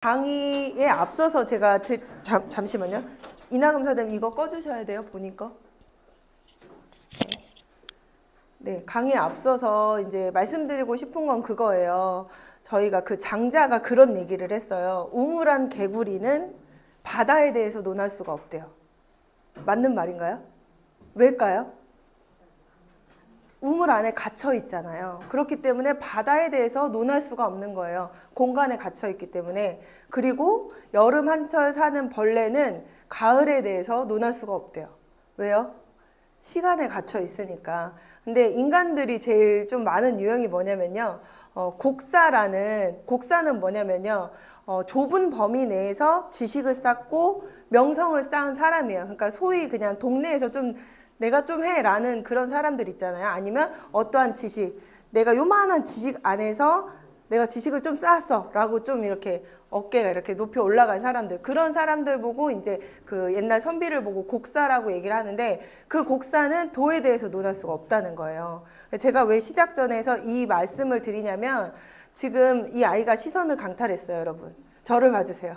강의에 앞서서 제가 잠시만요. 이나금 사장님 이거 꺼주셔야 돼요. 본인 거. 네, 강의에 앞서서 이제 말씀드리고 싶은 건 그거예요. 저희가 그 장자가 그런 얘기를 했어요. 우물안 개구리는 바다에 대해서 논할 수가 없대요. 맞는 말인가요? 왜일까요? 우물 안에 갇혀 있잖아요. 그렇기 때문에 바다에 대해서 논할 수가 없는 거예요. 공간에 갇혀 있기 때문에. 그리고 여름 한철 사는 벌레는 가을에 대해서 논할 수가 없대요. 왜요? 시간에 갇혀 있으니까. 근데 인간들이 제일 좀 많은 유형이 뭐냐면요. 곡사는 뭐냐면요. 좁은 범위 내에서 지식을 쌓고 명성을 쌓은 사람이에요. 그러니까 소위 그냥 동네에서 좀 내가 좀 해라는 그런 사람들 있잖아요. 아니면 어떠한 지식, 내가 요만한 지식 안에서 내가 지식을 좀 쌓았어 라고 좀 이렇게 어깨가 이렇게 높이 올라간 사람들, 그런 사람들 보고 이제 그 옛날 선비를 보고 곡사라고 얘기를 하는데, 그 곡사는 도에 대해서 논할 수가 없다는 거예요. 제가 왜 시작 전에서 이 말씀을 드리냐면, 지금 이 아이가 시선을 강탈했어요, 여러분. 저를 봐주세요.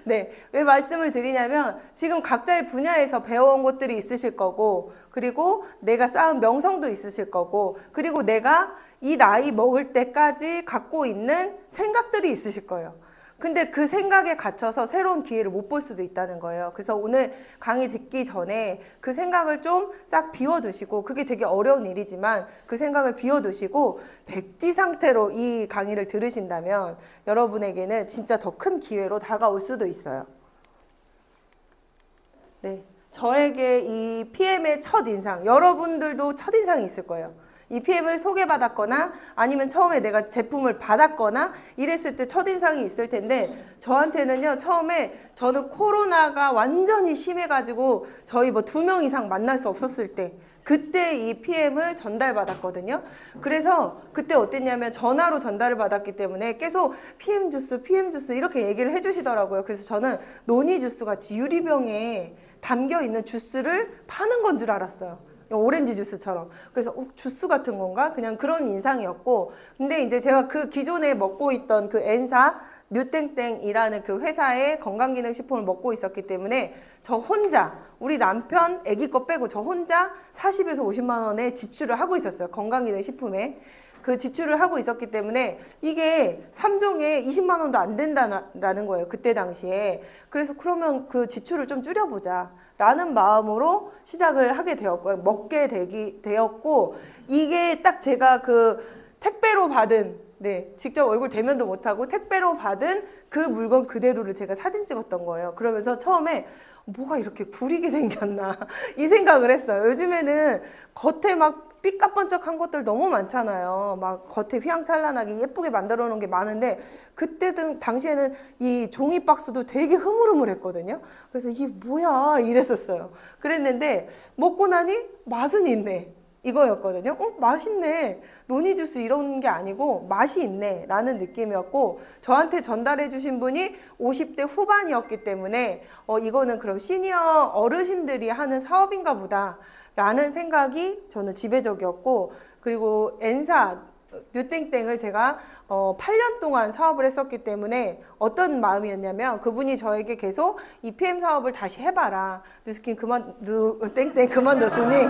네, 왜 말씀을 드리냐면 지금 각자의 분야에서 배워온 것들이 있으실 거고, 그리고 내가 쌓은 명성도 있으실 거고, 그리고 내가 이 나이 먹을 때까지 갖고 있는 생각들이 있으실 거예요. 근데 그 생각에 갇혀서 새로운 기회를 못 볼 수도 있다는 거예요. 그래서 오늘 강의 듣기 전에 그 생각을 좀 싹 비워두시고, 그게 되게 어려운 일이지만 그 생각을 비워두시고 백지 상태로 이 강의를 들으신다면 여러분에게는 진짜 더 큰 기회로 다가올 수도 있어요. 네, 저에게 이 PM의 첫인상, 여러분들도 첫인상이 있을 거예요. 이 PM을 소개받았거나 아니면 처음에 내가 제품을 받았거나 이랬을 때 첫인상이 있을 텐데, 저한테는요, 처음에 저는 코로나가 완전히 심해가지고 저희 뭐 2명 이상 만날 수 없었을 때, 그때 이 PM을 전달받았거든요. 그래서 그때 어땠냐면 전화로 전달을 받았기 때문에 계속 PM 주스 이렇게 얘기를 해주시더라고요. 그래서 저는 노니 주스 같이 유리병에 담겨 있는 주스를 파는 건 줄 알았어요. 오렌지 주스처럼. 그래서 주스 같은 건가? 그냥 그런 인상이었고, 근데 이제 제가 그 기존에 먹고 있던 그 N사 뉴땡땡이라는 그 회사의 건강기능식품을 먹고 있었기 때문에 저 혼자, 우리 남편 아기 거 빼고 저 혼자 40에서 50만 원의 지출을 하고 있었어요. 건강기능식품에. 그 지출을 하고 있었기 때문에 이게 3종에 20만 원도 안 된다는 거예요. 그때 당시에. 그래서 그러면 그 지출을 좀 줄여보자 라는 마음으로 시작을 하게 되었고요. 먹게 되었고, 이게 딱 제가 그 택배로 받은, 네, 직접 얼굴 대면도 못하고 택배로 받은 그 물건 그대로를 제가 사진 찍었던 거예요. 그러면서 처음에 뭐가 이렇게 구리게 생겼나 이 생각을 했어요. 요즘에는 겉에 막 삐까번쩍한 것들 너무 많잖아요. 막 겉에 휘황찬란하게 예쁘게 만들어 놓은 게 많은데, 그때 당시에는 이 종이 박스도 되게 흐물흐물했거든요. 그래서 이게 뭐야 이랬었어요. 그랬는데 먹고 나니 맛은 있네, 이거였거든요. 맛있네. 노니 주스 이런 게 아니고 맛이 있네 라는 느낌이었고, 저한테 전달해 주신 분이 50대 후반이었기 때문에 이거는 그럼 시니어 어르신들이 하는 사업인가 보다 라는 생각이 저는 지배적이었고, 그리고 N사 뉴땡땡을 제가 8년 동안 사업을 했었기 때문에 어떤 마음이었냐면, 그분이 저에게 계속 이 PM 사업을 다시 해봐라, 뉴스킨 땡땡 그만뒀으니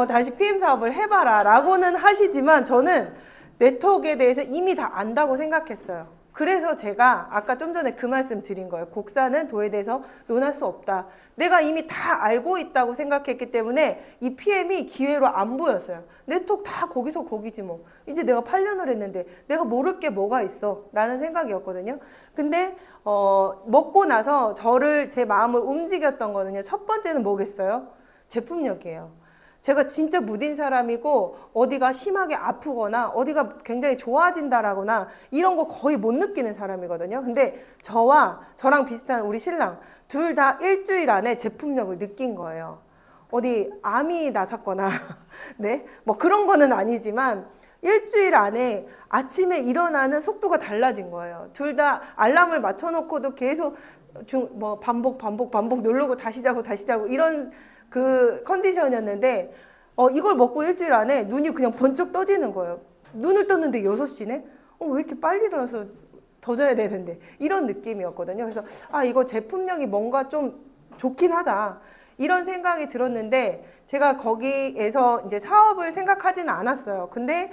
다시 PM 사업을 해봐라 라고는 하시지만, 저는 네트워크에 대해서 이미 다 안다고 생각했어요. 그래서 제가 아까 좀 전에 그 말씀 드린 거예요. 곡사는 도에 대해서 논할 수 없다. 내가 이미 다 알고 있다고 생각했기 때문에 이 PM이 기회로 안 보였어요. 네트워크 다 거기서 거기지 뭐. 이제 내가 8년을 했는데 내가 모를 게 뭐가 있어 라는 생각이었거든요. 근데 먹고 나서 제 마음을 움직였던 거는요, 첫 번째는 뭐겠어요? 제품력이에요. 제가 진짜 무딘 사람이고 어디가 심하게 아프거나 어디가 굉장히 좋아진다라거나 이런 거 거의 못 느끼는 사람이거든요. 근데 저랑 비슷한 우리 신랑 둘 다 일주일 안에 제품력을 느낀 거예요. 어디 암이 나섰거나 네, 뭐 그런 거는 아니지만 일주일 안에 아침에 일어나는 속도가 달라진 거예요. 둘 다 알람을 맞춰놓고도 계속 반복 누르고 다시 자고 이런 그 컨디션이었는데, 이걸 먹고 일주일 안에 눈이 그냥 번쩍 떠지는 거예요. 눈을 떴는데 6시네? 왜 이렇게 빨리 일어나서 더 줘야 되는데 이런 느낌이었거든요. 그래서 아 이거 제품력이 뭔가 좀 좋긴 하다 이런 생각이 들었는데 제가 거기에서 이제 사업을 생각하지는 않았어요. 근데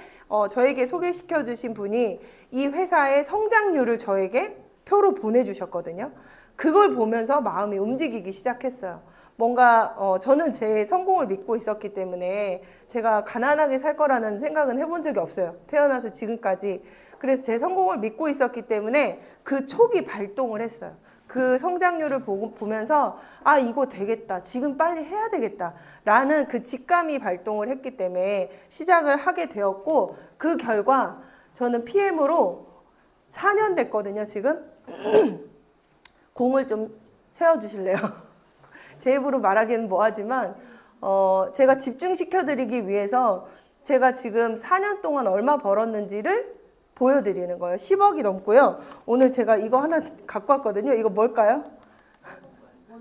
저에게 소개시켜 주신 분이 이 회사의 성장률을 저에게 표로 보내주셨거든요. 그걸 보면서 마음이 움직이기 시작했어요. 뭔가 저는 제 성공을 믿고 있었기 때문에 제가 가난하게 살 거라는 생각은 해본 적이 없어요. 태어나서 지금까지. 그래서 제 성공을 믿고 있었기 때문에 그 촉이 발동을 했어요. 그 성장률을 보면서 아 이거 되겠다. 지금 빨리 해야 되겠다. 라는 그 직감이 발동을 했기 때문에 시작을 하게 되었고 그 결과 저는 PM으로 4년 됐거든요. 지금. 공을 좀 세워주실래요? 제 입으로 말하기는 뭐하지만 제가 집중시켜드리기 위해서 제가 지금 4년 동안 얼마 벌었는지를 보여드리는 거예요. 10억이 넘고요. 오늘 제가 이거 하나 갖고 왔거든요. 이거 뭘까요?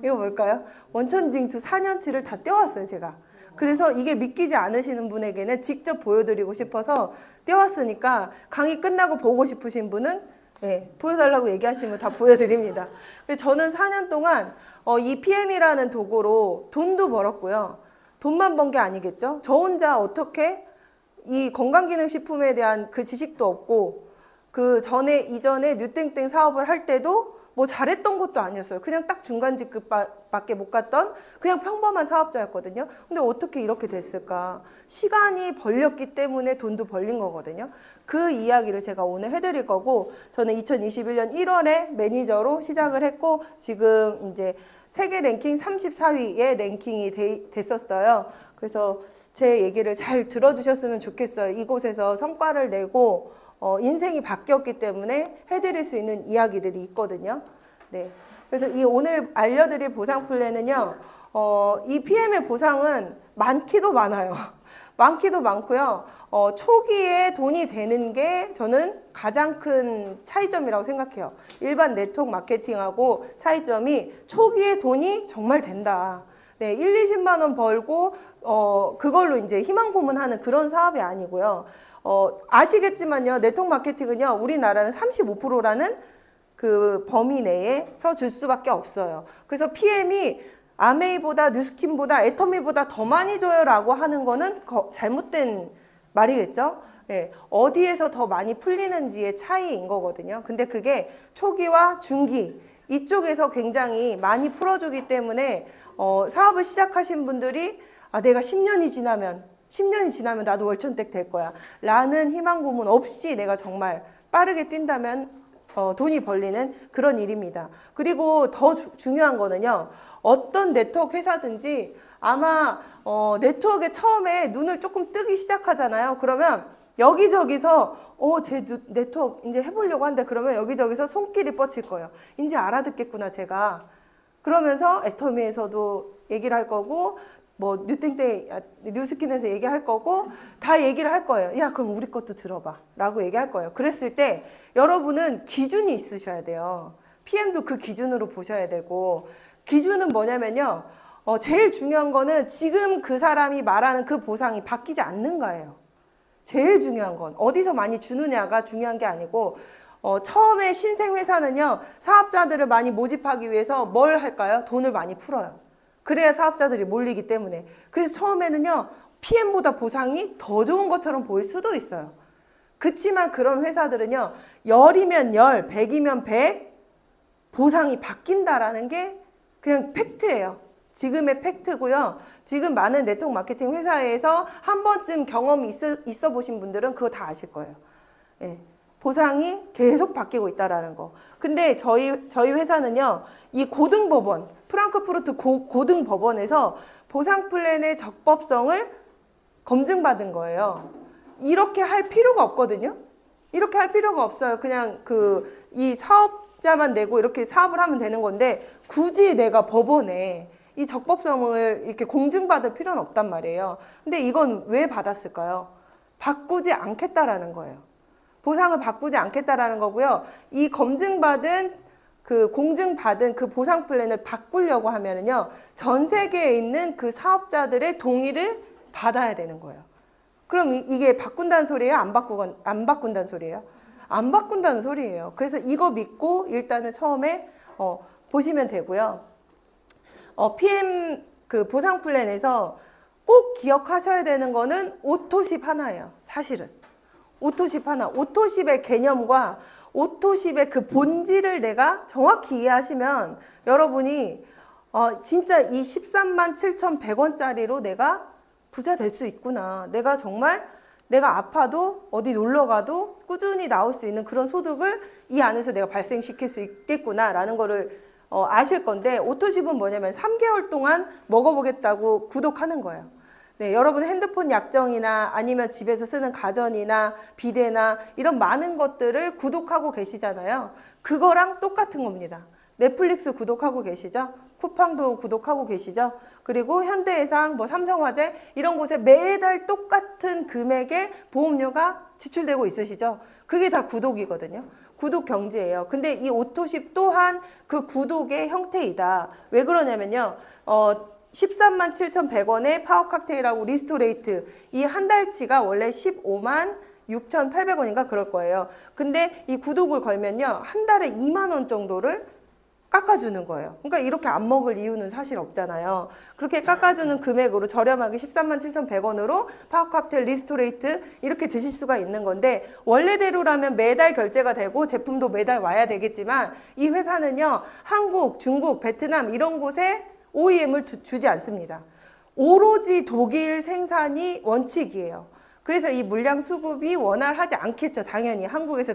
이거 뭘까요? 원천징수 4년치를 다 떼왔어요, 제가. 그래서 이게 믿기지 않으시는 분에게는 직접 보여드리고 싶어서 떼왔으니까 강의 끝나고 보고 싶으신 분은 네, 보여달라고 얘기하시면 다 보여드립니다. 그래서 저는 4년 동안 이 PM이라는 도구로 돈도 벌었고요. 돈만 번 게 아니겠죠? 저 혼자 어떻게 이 건강기능식품에 대한 그 지식도 없고 그 이전에 뉴땡땡 사업을 할 때도 뭐 잘했던 것도 아니었어요. 그냥 딱 중간 직급밖에 못 갔던 그냥 평범한 사업자였거든요. 근데 어떻게 이렇게 됐을까? 시간이 벌렸기 때문에 돈도 벌린 거거든요. 그 이야기를 제가 오늘 해드릴 거고 저는 2021년 1월에 매니저로 시작을 했고 지금 이제 세계 랭킹 34위에 랭킹이 됐었어요. 그래서 제 얘기를 잘 들어주셨으면 좋겠어요. 이곳에서 성과를 내고 인생이 바뀌었기 때문에 해드릴 수 있는 이야기들이 있거든요. 네. 그래서 이 오늘 알려드릴 보상 플랜은요, 이 PM의 보상은 많기도 많아요. 많기도 많고요. 초기에 돈이 되는 게 저는 가장 큰 차이점이라고 생각해요. 일반 네트워크 마케팅하고 차이점이 초기에 돈이 정말 된다. 네, 1, 20만 원 벌고 그걸로 이제 희망 고문하는 그런 사업이 아니고요. 아시겠지만요. 네트워크 마케팅은요. 우리나라는 35%라는 그 범위 내에서 줄 수밖에 없어요. 그래서 PM이 아메이보다 뉴스킨보다 애터미보다 더 많이 줘요라고 하는 거는 잘못된 말이겠죠. 네, 어디에서 더 많이 풀리는지의 차이인 거거든요. 근데 그게 초기와 중기 이쪽에서 굉장히 많이 풀어주기 때문에 사업을 시작하신 분들이 아 내가 10년이 지나면 나도 월천댁 될 거야 라는 희망 고문 없이 내가 정말 빠르게 뛴다면 돈이 벌리는 그런 일입니다. 그리고 더 중요한 거는요. 어떤 네트워크 회사든지 아마 네트워크에 처음에 눈을 조금 뜨기 시작하잖아요. 그러면 여기저기서 제 네트워크 이제 해보려고 한다 그러면 여기저기서 손길이 뻗칠 거예요. 이제 알아듣겠구나 제가. 그러면서 애터미에서도 얘기를 할 거고 뭐 뉴스킨에서 얘기할 거고 다 얘기를 할 거예요. 야 그럼 우리 것도 들어봐 라고 얘기할 거예요. 그랬을 때 여러분은 기준이 있으셔야 돼요. PM도 그 기준으로 보셔야 되고 기준은 뭐냐면요. 제일 중요한 거는 지금 그 사람이 말하는 그 보상이 바뀌지 않는가예요. 제일 중요한 건 어디서 많이 주느냐가 중요한 게 아니고 처음에 신생회사는요. 사업자들을 많이 모집하기 위해서 뭘 할까요? 돈을 많이 풀어요. 그래야 사업자들이 몰리기 때문에. 그래서 처음에는요. PM보다 보상이 더 좋은 것처럼 보일 수도 있어요. 그치만 그런 회사들은요. 10이면 10, 100이면 100 보상이 바뀐다라는 게 그냥 팩트예요. 지금의 팩트고요. 지금 많은 네트워크 마케팅 회사에서 한 번쯤 경험이 있어 보신 분들은 그거 다 아실 거예요. 예. 보상이 계속 바뀌고 있다라는 거. 근데 저희 회사는요. 이 고등법원, 프랑크푸르트 고등법원에서 보상 플랜의 적법성을 검증받은 거예요. 이렇게 할 필요가 없거든요. 이렇게 할 필요가 없어요. 그냥 이 사업자만 내고 이렇게 사업을 하면 되는 건데 굳이 내가 법원에 이 적법성을 이렇게 공증받을 필요는 없단 말이에요. 근데 이건 왜 받았을까요? 바꾸지 않겠다라는 거예요. 보상을 바꾸지 않겠다라는 거고요. 이 검증받은 공증받은 그 보상 플랜을 바꾸려고 하면은요. 전 세계에 있는 그 사업자들의 동의를 받아야 되는 거예요. 그럼 이게 바꾼다는 소리예요? 안 바꾼다는 소리예요? 안 바꾼다는 소리예요. 그래서 이거 믿고 일단은 처음에 보시면 되고요. PM 그 보상 플랜에서 꼭 기억하셔야 되는 거는 오토십 하나예요. 사실은 오토십 하나, 오토십의 개념과 오토십의 그 본질을 내가 정확히 이해하시면 여러분이 진짜 이 13만 7,100원짜리로 내가 부자 될 수 있구나. 내가 정말 내가 아파도 어디 놀러 가도 꾸준히 나올 수 있는 그런 소득을 이 안에서 내가 발생시킬 수 있겠구나라는 거를 아실 건데, 오토십은 뭐냐면 3개월 동안 먹어보겠다고 구독하는 거예요. 네, 여러분 핸드폰 약정이나 아니면 집에서 쓰는 가전이나 비대나 이런 많은 것들을 구독하고 계시잖아요. 그거랑 똑같은 겁니다. 넷플릭스 구독하고 계시죠? 쿠팡도 구독하고 계시죠? 그리고 현대해상, 뭐 삼성화재 이런 곳에 매달 똑같은 금액의 보험료가 지출되고 있으시죠? 그게 다 구독이거든요. 구독 경제예요. 근데 이 오토십 또한 그 구독의 형태이다. 왜 그러냐면요. 13만 7,100원의 파워 칵테일하고 리스토레이트 이 한 달치가 원래 15만 6,800원인가 그럴 거예요. 근데 이 구독을 걸면요. 한 달에 2만 원 정도를 깎아주는 거예요. 그러니까 이렇게 안 먹을 이유는 사실 없잖아요. 그렇게 깎아주는 금액으로 저렴하게 13만 7,100원으로 파워 칵테일 리스토레이트 이렇게 드실 수가 있는 건데, 원래대로라면 매달 결제가 되고 제품도 매달 와야 되겠지만 이 회사는요. 한국, 중국, 베트남 이런 곳에 OEM을 주지 않습니다. 오로지 독일 생산이 원칙이에요. 그래서 이 물량 수급이 원활하지 않겠죠. 당연히 한국에서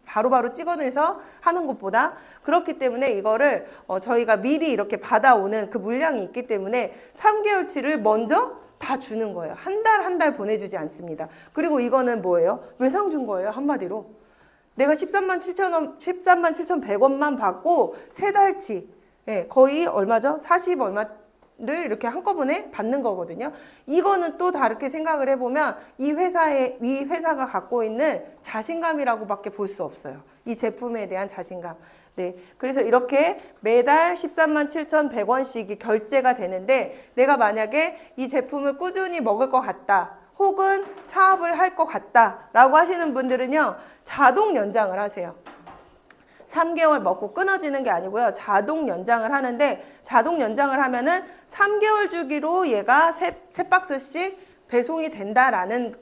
바로바로 찍어내서 하는 것보다. 그렇기 때문에 이거를 저희가 미리 이렇게 받아오는 그 물량이 있기 때문에 3개월치를 먼저 다 주는 거예요. 한 달 한 달 보내주지 않습니다. 그리고 이거는 뭐예요? 외상 준 거예요. 한마디로. 내가 13만 7,100원만 받고 세 달치, 거의 얼마죠? 40 얼마를 이렇게 한꺼번에 받는 거거든요. 이거는 또 다르게 생각을 해보면 이 회사가 갖고 있는 자신감이라고밖에 볼 수 없어요. 이 제품에 대한 자신감. 네, 그래서 이렇게 매달 13만 7,100원씩이 결제가 되는데, 내가 만약에 이 제품을 꾸준히 먹을 것 같다, 혹은 사업을 할 것 같다 라고 하시는 분들은요, 자동 연장을 하세요. 3개월 먹고 끊어지는 게 아니고요. 자동 연장을 하는데, 자동 연장을 하면은 3개월 주기로 얘가 세 박스씩 배송이 된다라는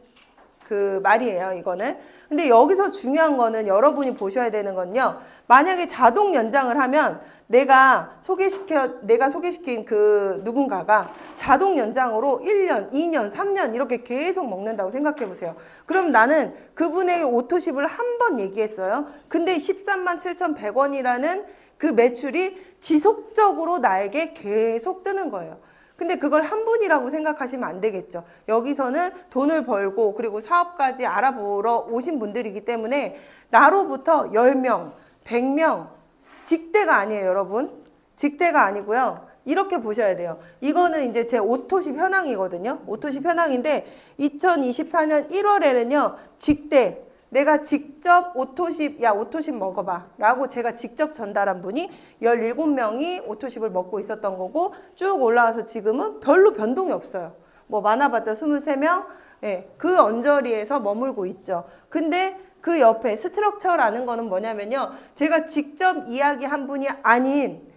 그 말이에요, 이거는. 근데 여기서 중요한 거는 여러분이 보셔야 되는 건요. 만약에 자동 연장을 하면 내가 소개시킨 그 누군가가 자동 연장으로 1년, 2년, 3년 이렇게 계속 먹는다고 생각해 보세요. 그럼 나는 그분에게 오토십을 한 번 얘기했어요. 근데 13만 7,100원이라는 그 매출이 지속적으로 나에게 계속 뜨는 거예요. 근데 그걸 한 분이라고 생각하시면 안 되겠죠. 여기서는 돈을 벌고 그리고 사업까지 알아보러 오신 분들이기 때문에 나로부터 10명, 100명, 직대가 아니에요, 여러분. 직대가 아니고요. 이렇게 보셔야 돼요. 이거는 이제 제 오토십 현황이거든요. 오토십 현황인데 2024년 1월에는요. 직대, 내가 직접 오토십 먹어봐 라고 제가 직접 전달한 분이 17명이 오토십을 먹고 있었던 거고, 쭉 올라와서 지금은 별로 변동이 없어요. 뭐 많아봤자 23명, 그 언저리에서 머물고 있죠. 근데 그 옆에 스트럭처라는 거는 뭐냐면요. 제가 직접 이야기한 분이 아닌,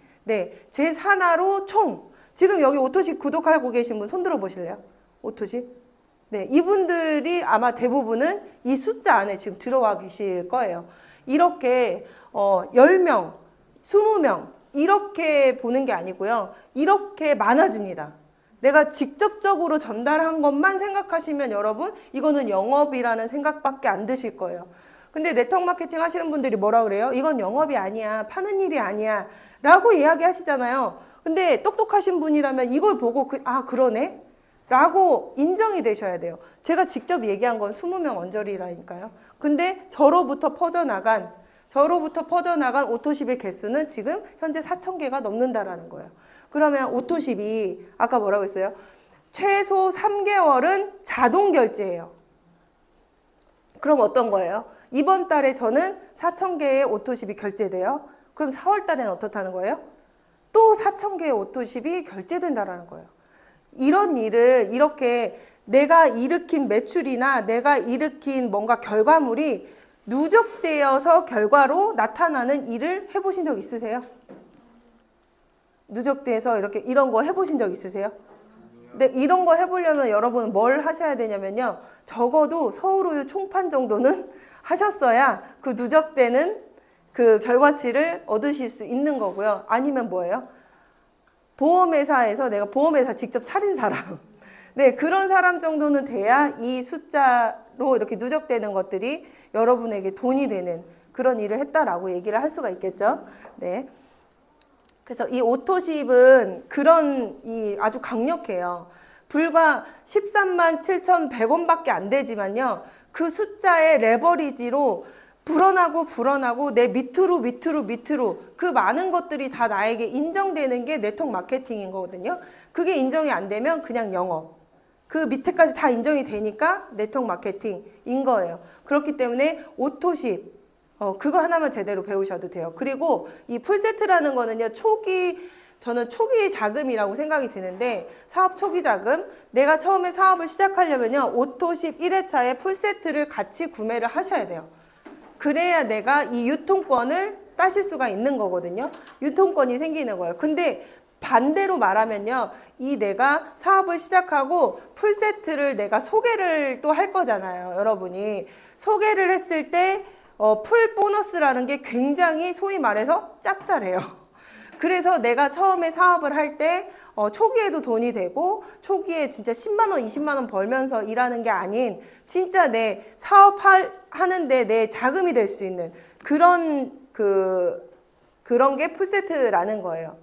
제 산하로 총, 지금 여기 오토십 구독하고 계신 분 손 들어 보실래요? 오토십? 이분들이 아마 대부분은 이 숫자 안에 지금 들어와 계실 거예요. 이렇게 10명, 20명 이렇게 보는 게 아니고요. 이렇게 많아집니다. 내가 직접적으로 전달한 것만 생각하시면 여러분, 이거는 영업이라는 생각밖에 안 드실 거예요. 근데 네트워크 마케팅 하시는 분들이 뭐라 그래요? 이건 영업이 아니야, 파는 일이 아니야 라고 이야기하시잖아요. 근데 똑똑하신 분이라면 이걸 보고 그러네? 라고 인정이 되셔야 돼요. 제가 직접 얘기한 건 20명 언저리라니까요. 근데 저로부터 퍼져나간 오토십의 개수는 지금 현재 4,000개가 넘는다라는 거예요. 그러면 오토십이 아까 뭐라고 했어요? 최소 3개월은 자동 결제예요. 그럼 어떤 거예요? 이번 달에 저는 4,000개의 오토십이 결제돼요. 그럼 4월 달에는 어떻다는 거예요? 또 4,000개의 오토십이 결제된다라는 거예요. 이런 일을 이렇게 내가 일으킨 매출이나 내가 일으킨 뭔가 결과물이 누적되어서 결과로 나타나는 일을 해보신 적 있으세요? 누적돼서 이렇게 이런 거 해보신 적 있으세요? 근데 이런 거 해보려면 여러분은 뭘 하셔야 되냐면요. 적어도 서울우유 총판 정도는 하셨어야 그 누적되는 그 결과치를 얻으실 수 있는 거고요. 아니면 뭐예요? 보험회사에서 내가 보험회사 직접 차린 사람. 네, 그런 사람 정도는 돼야 이 숫자로 이렇게 누적되는 것들이 여러분에게 돈이 되는 그런 일을 했다라고 얘기를 할 수가 있겠죠. 네. 그래서 이 오토십은 그런 아주 강력해요. 불과 13만 7,100원밖에 안 되지만요. 그 숫자의 레버리지로 불어나고 내 밑으로 그 많은 것들이 다 나에게 인정되는 게 네트워크 마케팅인 거거든요. 그게 인정이 안 되면 그냥 영업. 그 밑에까지 다 인정이 되니까 네트워크 마케팅인 거예요. 그렇기 때문에 오토십 그거 하나만 제대로 배우셔도 돼요. 그리고 이 풀세트라는 거는요. 저는 초기 자금이라고 생각이 드는데 사업 초기 자금 내가 처음에 사업을 시작하려면요. 오토십 1회차에 풀세트를 같이 구매를 하셔야 돼요. 그래야 내가 이 유통권을 따실 수가 있는 거거든요. 유통권이 생기는 거예요. 근데 반대로 말하면요. 이 내가 사업을 시작하고 풀세트를 내가 소개를 또 할 거잖아요. 여러분이. 소개를 했을 때 풀 보너스라는 게 굉장히 소위 말해서 짭짤해요. 그래서 내가 처음에 사업을 할 때 초기에도 돈이 되고 초기에 진짜 10만 원, 20만 원 벌면서 일하는 게 아닌 진짜 내 사업하는데 내 자금이 될 수 있는 그런 게 풀세트라는 거예요.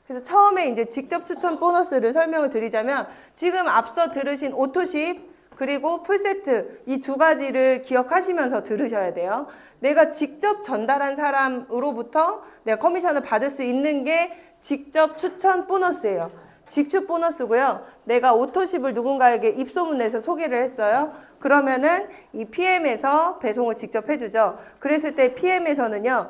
그래서 처음에 이제 직접 추천 보너스를 설명을 드리자면 지금 앞서 들으신 오토십 그리고 풀세트 이 두 가지를 기억하시면서 들으셔야 돼요. 내가 직접 전달한 사람으로부터 내가 커미션을 받을 수 있는 게 직접 추천 보너스예요. 직축 보너스고요. 내가 오토십을 누군가에게 입소문내서 소개를 했어요. 그러면은 이 PM에서 배송을 직접 해주죠. 그랬을 때 PM에서는요.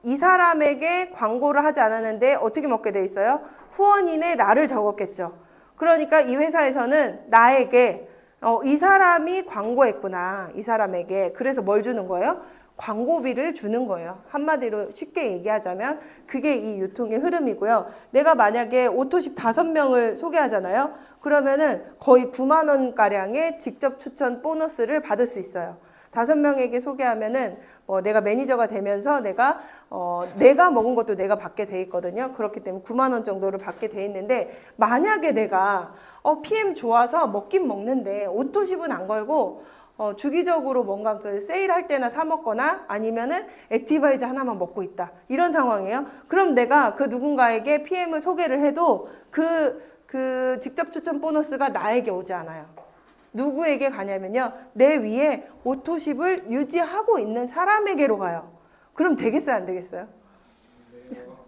이 사람에게 광고를 하지 않았는데 어떻게 먹게 돼 있어요? 후원인의 나를 적었겠죠. 그러니까 이 회사에서는 나에게 이 사람이 광고했구나. 이 사람에게. 그래서 뭘 주는 거예요? 광고비를 주는 거예요. 한마디로 쉽게 얘기하자면 그게 이 유통의 흐름이고요. 내가 만약에 오토십 5명을 소개하잖아요. 그러면은 거의 9만 원가량의 직접 추천 보너스를 받을 수 있어요. 5명에게 소개하면은 내가 매니저가 되면서 내가 먹은 것도 내가 받게 돼 있거든요. 그렇기 때문에 9만 원 정도를 받게 돼 있는데 만약에 내가 PM 좋아서 먹긴 먹는데 오토십은 안 걸고 주기적으로 뭔가 그 세일할 때나 사 먹거나 아니면은 액티바이즈 하나만 먹고 있다. 이런 상황이에요. 그럼 내가 그 누군가에게 PM을 소개를 해도 그 직접 추천 보너스가 나에게 오지 않아요. 누구에게 가냐면요. 내 위에 오토십을 유지하고 있는 사람에게로 가요. 그럼 되겠어요? 안 되겠어요?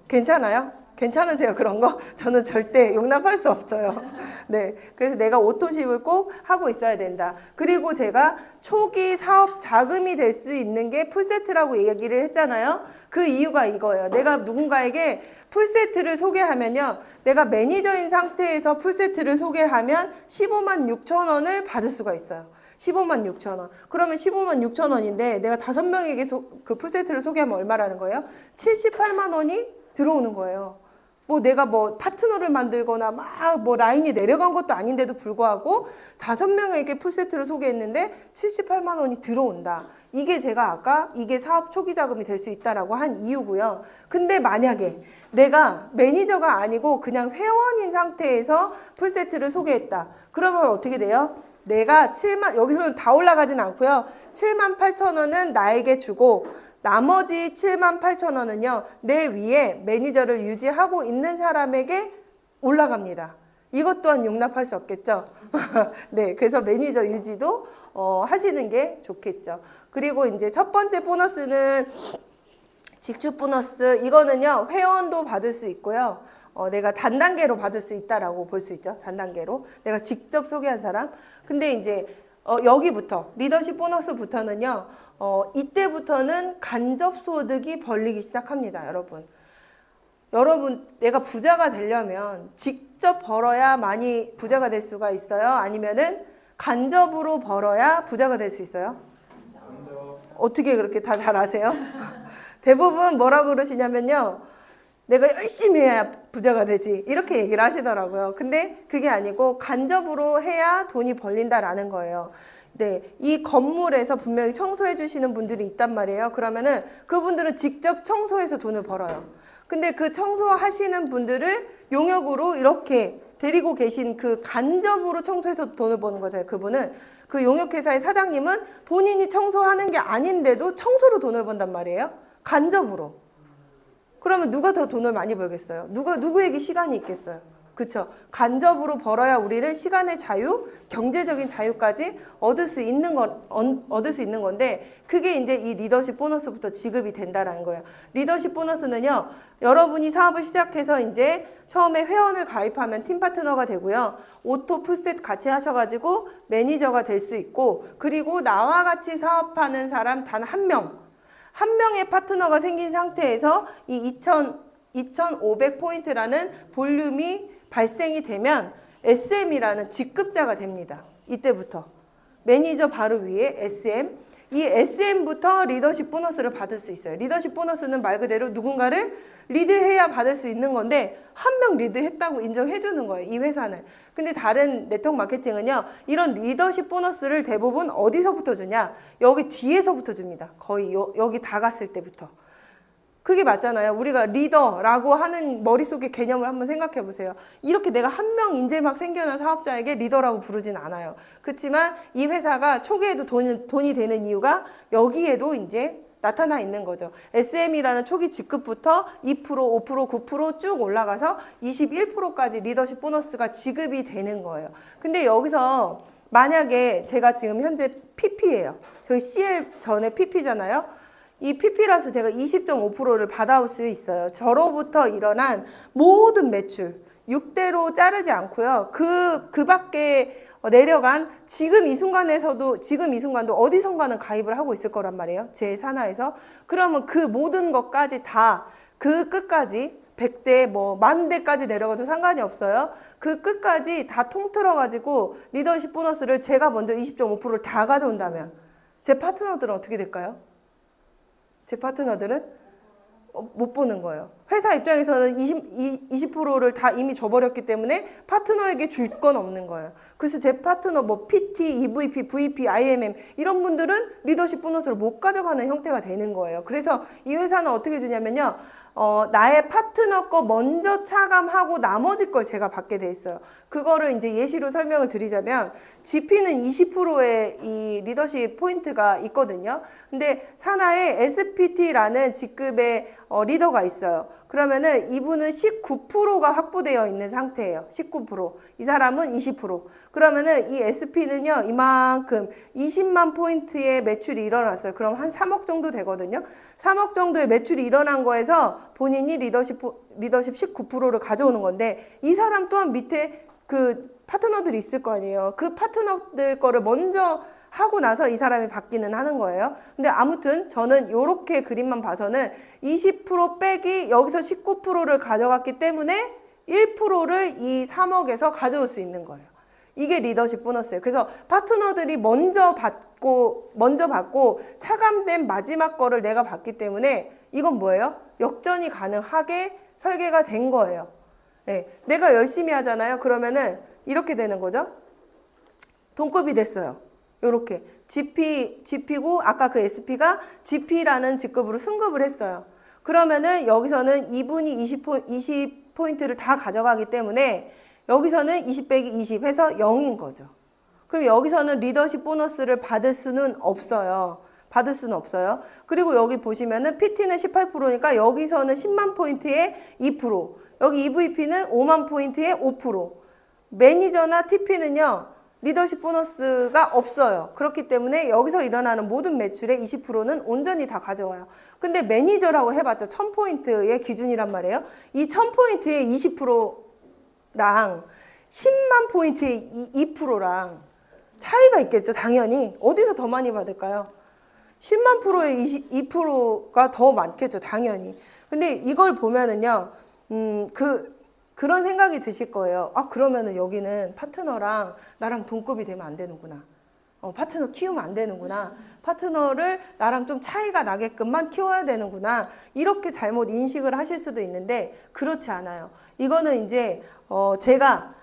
괜찮아요? 괜찮으세요? 그런 거? 저는 절대 용납할 수 없어요. 네. 그래서 내가 오토십을 꼭 하고 있어야 된다. 그리고 제가 초기 사업 자금이 될 수 있는 게 풀세트라고 얘기를 했잖아요. 그 이유가 이거예요. 내가 누군가에게 풀세트를 소개하면요. 내가 매니저인 상태에서 풀세트를 소개하면 15만 6천 원을 받을 수가 있어요. 15만 6천 원. 그러면 15만 6천 원인데 내가 5명에게 그 풀세트를 소개하면 얼마라는 거예요? 78만 원이 들어오는 거예요. 내가 파트너를 만들거나 라인이 내려간 것도 아닌데도 불구하고 5명에게 풀세트를 소개했는데 78만 원이 들어온다. 이게 제가 아까 이게 사업 초기 자금이 될 수 있다라고 한 이유고요. 근데 만약에 내가 매니저가 아니고 그냥 회원인 상태에서 풀세트를 소개했다. 그러면 어떻게 돼요? 내가 여기서는 다 올라가진 않고요. 7만 8천 원은 나에게 주고 나머지 7만 8천 원은요. 내 위에 매니저를 유지하고 있는 사람에게 올라갑니다. 이것 또한 용납할 수 없겠죠. 네, 그래서 매니저 유지도 하시는 게 좋겠죠. 그리고 이제 첫 번째 보너스는 직축 보너스. 이거는요. 회원도 받을 수 있고요. 내가 단단계로 받을 수 있다라고 볼 수 있죠. 단단계로. 내가 직접 소개한 사람. 근데 이제 여기부터 리더십 보너스부터는요. 이때부터는 간접 소득이 벌리기 시작합니다. 여러분 내가 부자가 되려면 직접 벌어야 많이 부자가 될 수가 있어요? 아니면은 간접으로 벌어야 부자가 될 수 있어요? 어떻게 그렇게 다 잘 아세요? 대부분 뭐라고 그러시냐면요. 내가 열심히 해야 부자가 되지. 이렇게 얘기를 하시더라고요. 근데 그게 아니고 간접으로 해야 돈이 벌린다라는 거예요. 네, 이 건물에서 분명히 청소해 주시는 분들이 있단 말이에요. 그러면은 그분들은 직접 청소해서 돈을 벌어요. 근데 그 청소하시는 분들을 용역으로 이렇게 데리고 계신 그 간접으로 청소해서 돈을 버는 거잖아요. 그분은 그 용역회사의 사장님은 본인이 청소하는 게 아닌데도 청소로 돈을 번단 말이에요. 간접으로. 그러면 누가 더 돈을 많이 벌겠어요? 누구에게 시간이 있겠어요? 그쵸? 간접으로 벌어야 우리는 시간의 자유, 경제적인 자유까지 얻을 수 있는 건데, 그게 이제 이 리더십 보너스부터 지급이 된다라는 거예요. 리더십 보너스는요, 여러분이 사업을 시작해서 이제 처음에 회원을 가입하면 팀 파트너가 되고요. 오토 풀셋 같이 하셔가지고 매니저가 될 수 있고, 그리고 나와 같이 사업하는 사람 단 한 명의 파트너가 생긴 상태에서 이 2,500포인트라는 볼륨이 발생이 되면 SM이라는 직급자가 됩니다. 이때부터. 매니저 바로 위에 SM. 이 SM부터 리더십 보너스를 받을 수 있어요. 리더십 보너스는 말 그대로 누군가를 리드해야 받을 수 있는 건데 한 명 리드했다고 인정해 주는 거예요. 이 회사는. 근데 다른 네트워크 마케팅은요. 이런 리더십 보너스를 대부분 어디서부터 주냐? 여기 뒤에서부터 줍니다. 거의 여기 다 갔을 때부터. 그게 맞잖아요. 우리가 리더라고 하는 머릿속의 개념을 한번 생각해 보세요. 이렇게 내가 한 명 이제 막 생겨난 사업자에게 리더라고 부르진 않아요. 그렇지만 이 회사가 초기에도 돈이 되는 이유가 여기에도 이제 나타나 있는 거죠. SM이라는 초기 직급부터 2%, 5%, 9% 쭉 올라가서 21%까지 리더십 보너스가 지급이 되는 거예요. 근데 여기서 만약에 제가 지금 현재 PP예요. 저희 CL 전에 PP잖아요. 이 PP라서 제가 20.5%를 받아올 수 있어요. 저로부터 일어난 모든 매출 6대로 자르지 않고요. 그 밖에 내려간 지금 이 순간도 어디선가는 가입을 하고 있을 거란 말이에요. 제 산하에서. 그러면 그 모든 것까지 다 그 끝까지 100대 뭐 10,000대까지 내려가도 상관이 없어요. 그 끝까지 다 통틀어 가지고 리더십 보너스를 제가 먼저 20.5%를 다 가져온다면 제 파트너들은 어떻게 될까요? 제 파트너들은 못 보는 거예요. 회사 입장에서는 20%를 다 이미 줘버렸기 때문에 파트너에게 줄 건 없는 거예요. 그래서 제 파트너 뭐 PT, EVP, VP, IMM 이런 분들은 리더십 보너스를 못 가져가는 형태가 되는 거예요. 그래서 이 회사는 어떻게 주냐면요. 나의 파트너 거 먼저 차감하고 나머지 걸 제가 받게 돼 있어요. 그거를 이제 예시로 설명을 드리자면 GP는 20%의 이 리더십 포인트가 있거든요. 근데 산하에 SPT라는 직급의 리더가 있어요. 그러면은 이분은 19%가 확보되어 있는 상태예요. 19%. 이 사람은 20%. 그러면은 이 SP는요, 이만큼 20만 포인트의 매출이 일어났어요. 그럼 한 3억 정도 되거든요. 3억 정도의 매출이 일어난 거에서 본인이 리더십 19%를 가져오는 건데, 이 사람 또한 밑에 그 파트너들이 있을 거 아니에요. 그 파트너들 거를 먼저 하고 나서 이 사람이 받기는 하는 거예요. 근데 아무튼 저는 이렇게 그림만 봐서는 20% 빼기 여기서 19%를 가져갔기 때문에 1%를 이 3억에서 가져올 수 있는 거예요. 이게 리더십 보너스예요. 그래서 파트너들이 먼저 받고 차감된 마지막 거를 내가 받기 때문에 이건 뭐예요? 역전이 가능하게 설계가 된 거예요. 네, 내가 열심히 하잖아요. 그러면은 이렇게 되는 거죠. 동급이 됐어요. 요렇게 GP고 아까 그 SP가 GP라는 직급으로 승급을 했어요. 그러면은 여기서는 이분이 20포인트를 다 가져가기 때문에 여기서는 20 빼기 20 해서 0인 거죠. 그럼 여기서는 리더십 보너스를 받을 수는 없어요. 그리고 여기 보시면은 PT는 18%니까 여기서는 10만 포인트에 2%, 여기 EVP는 5만 포인트에 5%, 매니저나 TP는요, 리더십 보너스가 없어요. 그렇기 때문에 여기서 일어나는 모든 매출의 20%는 온전히 다 가져와요. 근데 매니저라고 해봤자 1000포인트의 기준이란 말이에요. 이 1000포인트의 20%랑 10만 포인트의 2%랑 차이가 있겠죠. 당연히. 어디서 더 많이 받을까요? 10만 프로의 2%가 더 많겠죠. 당연히. 근데 이걸 보면은요. 그런 생각이 드실 거예요. 아, 그러면은 여기는 파트너랑 나랑 동급이 되면 안 되는구나. 파트너 키우면 안 되는구나. 파트너를 나랑 좀 차이가 나게끔만 키워야 되는구나. 이렇게 잘못 인식을 하실 수도 있는데 그렇지 않아요. 이거는 이제 제가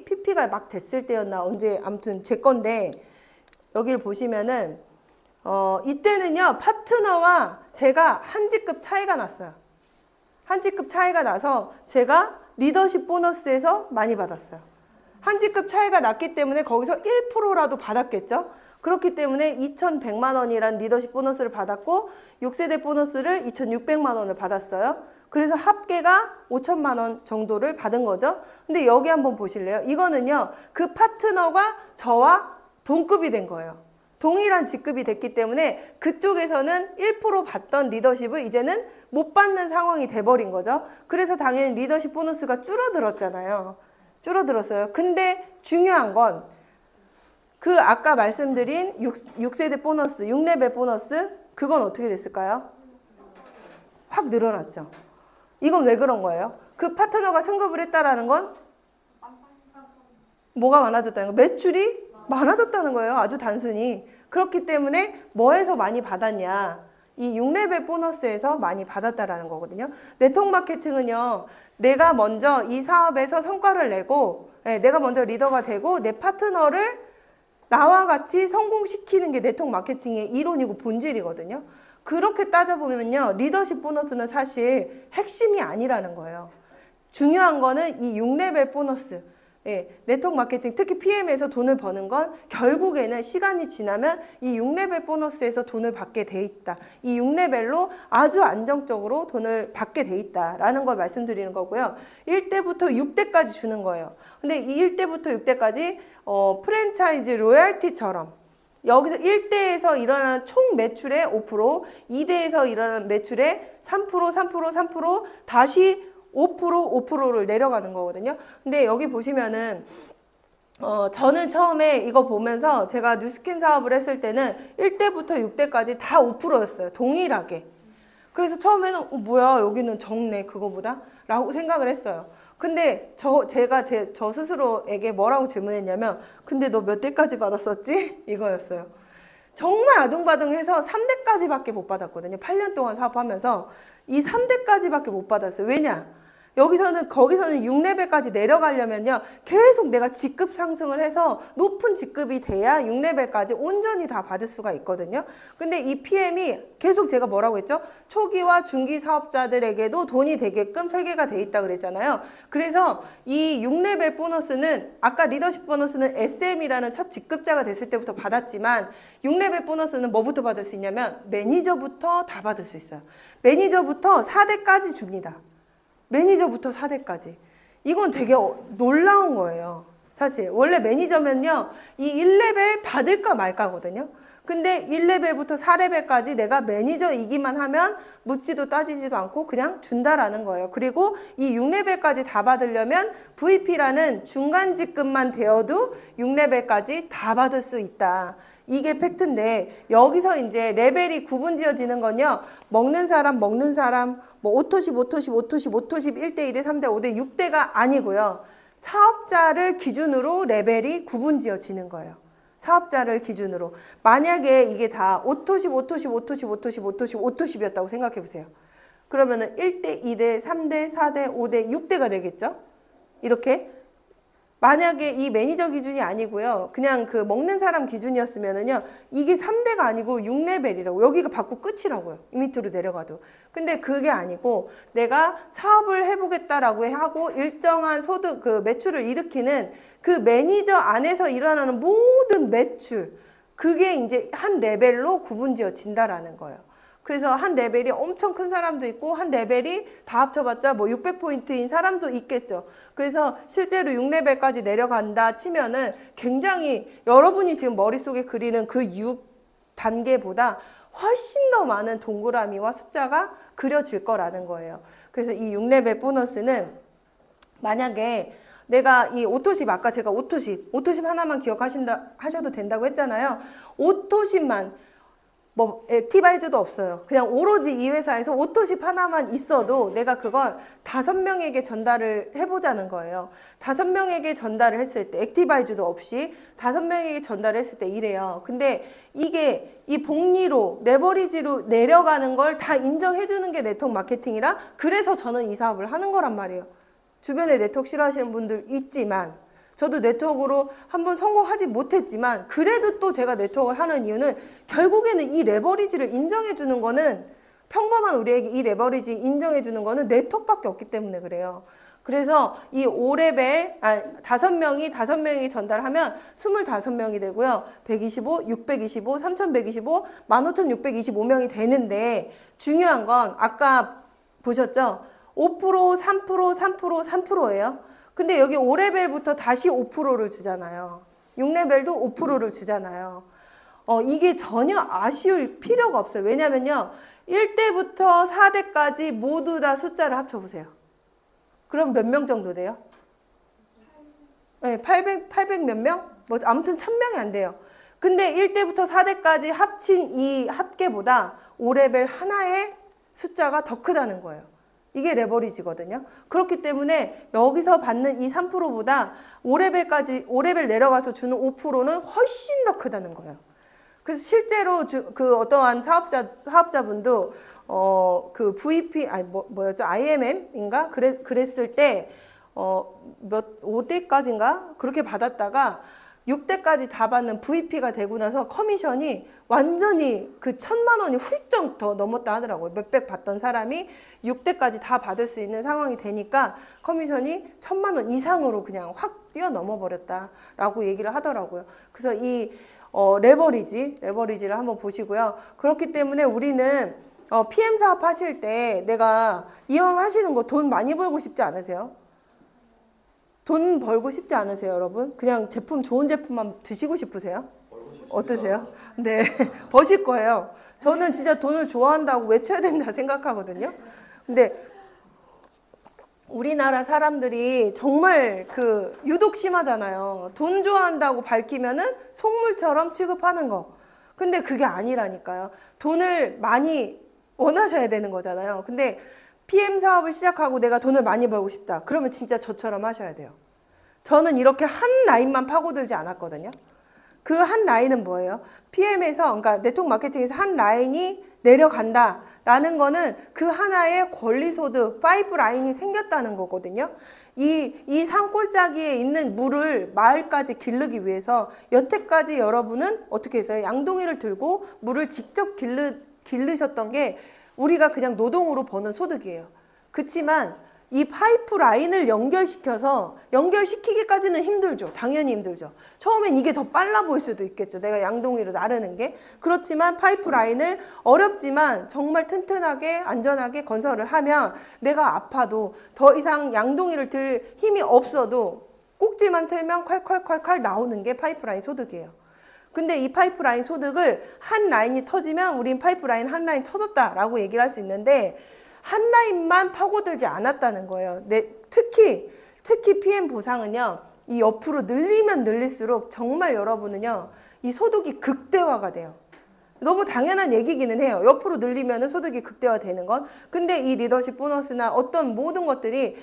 PP가 막 됐을 때였나 언제 아무튼 제 건데 여기를 보시면은 이때는요 파트너와 제가 한 직급 차이가 났어요. 한 직급 차이가 나서 제가 리더십 보너스에서 많이 받았어요. 한 직급 차이가 났기 때문에 거기서 1%라도 받았겠죠. 그렇기 때문에 2,100만 원이라는 리더십 보너스를 받았고 6세대 보너스를 2,600만 원을 받았어요. 그래서 합계가 5천만 원 정도를 받은 거죠. 근데 여기 한번 보실래요? 이거는요 그 파트너가 저와 동급이 된 거예요. 동일한 직급이 됐기 때문에 그쪽에서는 1% 받던 리더십을 이제는 못 받는 상황이 돼버린 거죠. 그래서 당연히 리더십 보너스가 줄어들었잖아요. 줄어들었어요. 근데 중요한 건 그 아까 말씀드린 6세대 보너스, 6레벨 보너스 그건 어떻게 됐을까요? 확 늘어났죠. 이건 왜 그런 거예요? 그 파트너가 승급을 했다라는 건 뭐가 많아졌다는 거예요? 매출이 많아졌다는 거예요. 아주 단순히. 그렇기 때문에 뭐에서 많이 받았냐? 이 6레벨 보너스에서 많이 받았다라는 거거든요. 네트워크 마케팅은요. 내가 먼저 이 사업에서 성과를 내고 내가 먼저 리더가 되고 내 파트너를 나와 같이 성공시키는 게 네트워크 마케팅의 이론이고 본질이거든요. 그렇게 따져보면요. 리더십 보너스는 사실 핵심이 아니라는 거예요. 중요한 거는 이 6레벨 보너스. 네트워크 마케팅, 특히 PM에서 돈을 버는 건 결국에는 시간이 지나면 이 6레벨 보너스에서 돈을 받게 돼 있다. 이 6레벨로 아주 안정적으로 돈을 받게 돼 있다라는 걸 말씀드리는 거고요. 1대부터 6대까지 주는 거예요. 근데 이 1대부터 6대까지 프랜차이즈 로얄티처럼 여기서 1대에서 일어나는 총 매출의 5%, 2대에서 일어나는 매출의 3%, 다시 5%를 내려가는 거거든요. 근데 여기 보시면은 저는 처음에 이거 보면서 제가 뉴스킨 사업을 했을 때는 1대부터 6대까지 다 5%였어요. 동일하게. 그래서 처음에는 뭐야 여기는 적네 그거보다 라고 생각을 했어요. 근데 제가 저 스스로에게 뭐라고 질문했냐면 근데 너 몇 대까지 받았었지? 이거였어요. 정말 아둥바둥해서 3대까지밖에 못 받았거든요. 8년 동안 사업하면서 이 3대까지밖에 못 받았어요. 왜냐? 거기서는 6레벨까지 내려가려면요. 계속 내가 직급 상승을 해서 높은 직급이 돼야 6레벨까지 온전히 다 받을 수가 있거든요. 근데 이 PM이 계속 제가 뭐라고 했죠? 초기와 중기 사업자들에게도 돈이 되게끔 설계가 돼 있다 그랬잖아요. 그래서 이 6레벨 보너스는 아까 리더십 보너스는 SM이라는 첫 직급자가 됐을 때부터 받았지만 6레벨 보너스는 뭐부터 받을 수 있냐면 매니저부터 다 받을 수 있어요. 매니저부터 4대까지 줍니다. 매니저부터 4대까지. 이건 되게 놀라운 거예요. 사실 원래 매니저면요. 이 1레벨 받을까 말까거든요. 근데 1레벨부터 4레벨까지 내가 매니저이기만 하면 묻지도 따지지도 않고 그냥 준다라는 거예요. 그리고 이 6레벨까지 다 받으려면 VP라는 중간 직급만 되어도 6레벨까지 다 받을 수 있다. 이게 팩트인데 여기서 이제 레벨이 구분 지어지는 건요. 먹는 사람, 뭐 오토십, 1대, 2대, 3대, 5대, 6대가 아니고요. 사업자를 기준으로 레벨이 구분 지어지는 거예요. 사업자를 기준으로. 만약에 이게 다 오토십이었다고 생각해 보세요. 그러면은 1대, 2대, 3대, 4대, 5대, 6대가 되겠죠? 이렇게. 만약에 이 매니저 기준이 아니고요. 그냥 그 먹는 사람 기준이었으면은요. 이게 3대가 아니고 6레벨이라고. 여기가 받고 끝이라고요. 이 밑으로 내려가도. 근데 그게 아니고 내가 사업을 해보겠다라고 하고 일정한 소득, 그 매출을 일으키는 그 매니저 안에서 일어나는 모든 매출. 그게 이제 한 레벨로 구분지어진다라는 거예요. 그래서 한 레벨이 엄청 큰 사람도 있고 한 레벨이 다 합쳐봤자 뭐 600포인트인 사람도 있겠죠. 그래서 실제로 6레벨까지 내려간다 치면은 굉장히 여러분이 지금 머릿속에 그리는 그 6단계보다 훨씬 더 많은 동그라미와 숫자가 그려질 거라는 거예요. 그래서 이 6레벨 보너스는 만약에 내가 이 오토십, 아까 제가 오토십 하나만 기억하셔도 된다고 했잖아요. 오토십만 뭐 액티바이저도 없어요. 그냥 오로지 이 회사에서 오토십 하나만 있어도 내가 그걸 5명에게 전달을 해보자는 거예요. 5명에게 전달을 했을 때 액티바이저도 없이 5명에게 전달을 했을 때 이래요. 근데 이게 이 복리로 레버리지로 내려가는 걸 다 인정해 주는 게 네트워크 마케팅이라, 그래서 저는 이 사업을 하는 거란 말이에요. 주변에 네트워크 싫어하시는 분들 있지만, 저도 네트워크로 한번 성공하지 못했지만 그래도 또 제가 네트워크를 하는 이유는 결국에는 이 레버리지를 인정해 주는 거는, 평범한 우리에게 이 레버리지 인정해 주는 거는 네트워크밖에 없기 때문에 그래요. 그래서 이 5레벨, 5명이 전달하면 25명이 되고요. 125, 625, 3125, 15,625명이 되는데, 중요한 건 아까 보셨죠? 5%, 3%, 3%, 3%예요. 근데 여기 5레벨부터 다시 5%를 주잖아요. 6레벨도 5%를 주잖아요. 이게 전혀 아쉬울 필요가 없어요. 왜냐면요, 1대부터 4대까지 모두 다 숫자를 합쳐보세요. 그럼 몇 명 정도 돼요? 네, 800 몇 명? 뭐 아무튼 1000명이 안 돼요. 근데 1대부터 4대까지 합친 이 합계보다 5레벨 하나의 숫자가 더 크다는 거예요. 이게 레버리지거든요. 그렇기 때문에 여기서 받는 이 3%보다 5레벨 내려가서 주는 5%는 훨씬 더 크다는 거예요. 그래서 실제로 그 어떠한 사업자분도 그 VP 뭐였죠? IMM인가? 그랬을 때 5대까지인가? 그렇게 받았다가 6대까지 다 받는 VP가 되고 나서 커미션이 완전히 그 1000만 원이 훌쩍 더 넘었다 하더라고요. 몇백 받던 사람이 6대까지 다 받을 수 있는 상황이 되니까 커미션이 1000만 원 이상으로 그냥 확 뛰어넘어 버렸다라고 얘기를 하더라고요. 그래서 이 레버리지를 한번 보시고요. 그렇기 때문에 우리는 PM 사업 하실 때, 내가 이왕 하시는 거 돈 많이 벌고 싶지 않으세요? 돈 벌고 싶지 않으세요, 여러분? 그냥 좋은 제품만 드시고 싶으세요? 어떠세요? 네, 버실 거예요. 저는 진짜 돈을 좋아한다고 외쳐야 된다 생각하거든요. 근데 우리나라 사람들이 정말 유독 심하잖아요. 돈 좋아한다고 밝히면은 속물처럼 취급하는 거. 근데 그게 아니라니까요. 돈을 많이 원하셔야 되는 거잖아요. 근데 PM 사업을 시작하고 내가 돈을 많이 벌고 싶다. 그러면 진짜 저처럼 하셔야 돼요. 저는 이렇게 한 라인만 파고들지 않았거든요. 그 한 라인은 뭐예요? PM에서, 그러니까 네트워크 마케팅에서 한 라인이 내려간다라는 거는 그 하나의 권리소득, 파이프라인이 생겼다는 거거든요. 이 산골짜기에 있는 물을 마을까지 기르기 위해서 여태까지 여러분은 어떻게 했어요? 양동이를 들고 물을 직접 기르셨던 게 우리가 그냥 노동으로 버는 소득이에요. 그치만 이 파이프라인을 연결시키기까지는 힘들죠. 당연히 힘들죠. 처음엔 이게 더 빨라 보일 수도 있겠죠. 내가 양동이로 나르는 게. 그렇지만 파이프라인을 어렵지만 정말 튼튼하게 안전하게 건설을 하면 내가 아파도 더 이상 양동이를 들 힘이 없어도 꼭지만 틀면 콸콸콸콸 나오는 게 파이프라인 소득이에요. 근데 이 파이프라인 소득을 한 라인이 터지면 우린 파이프라인 한 라인 터졌다라고 얘기를 할 수 있는데, 한 라인만 파고들지 않았다는 거예요. 특히 PM 보상은요, 이 옆으로 늘리면 늘릴수록 정말 여러분은요, 이 소득이 극대화가 돼요. 너무 당연한 얘기기는 해요. 옆으로 늘리면 소득이 극대화되는 건. 근데 이 리더십 보너스나 어떤 모든 것들이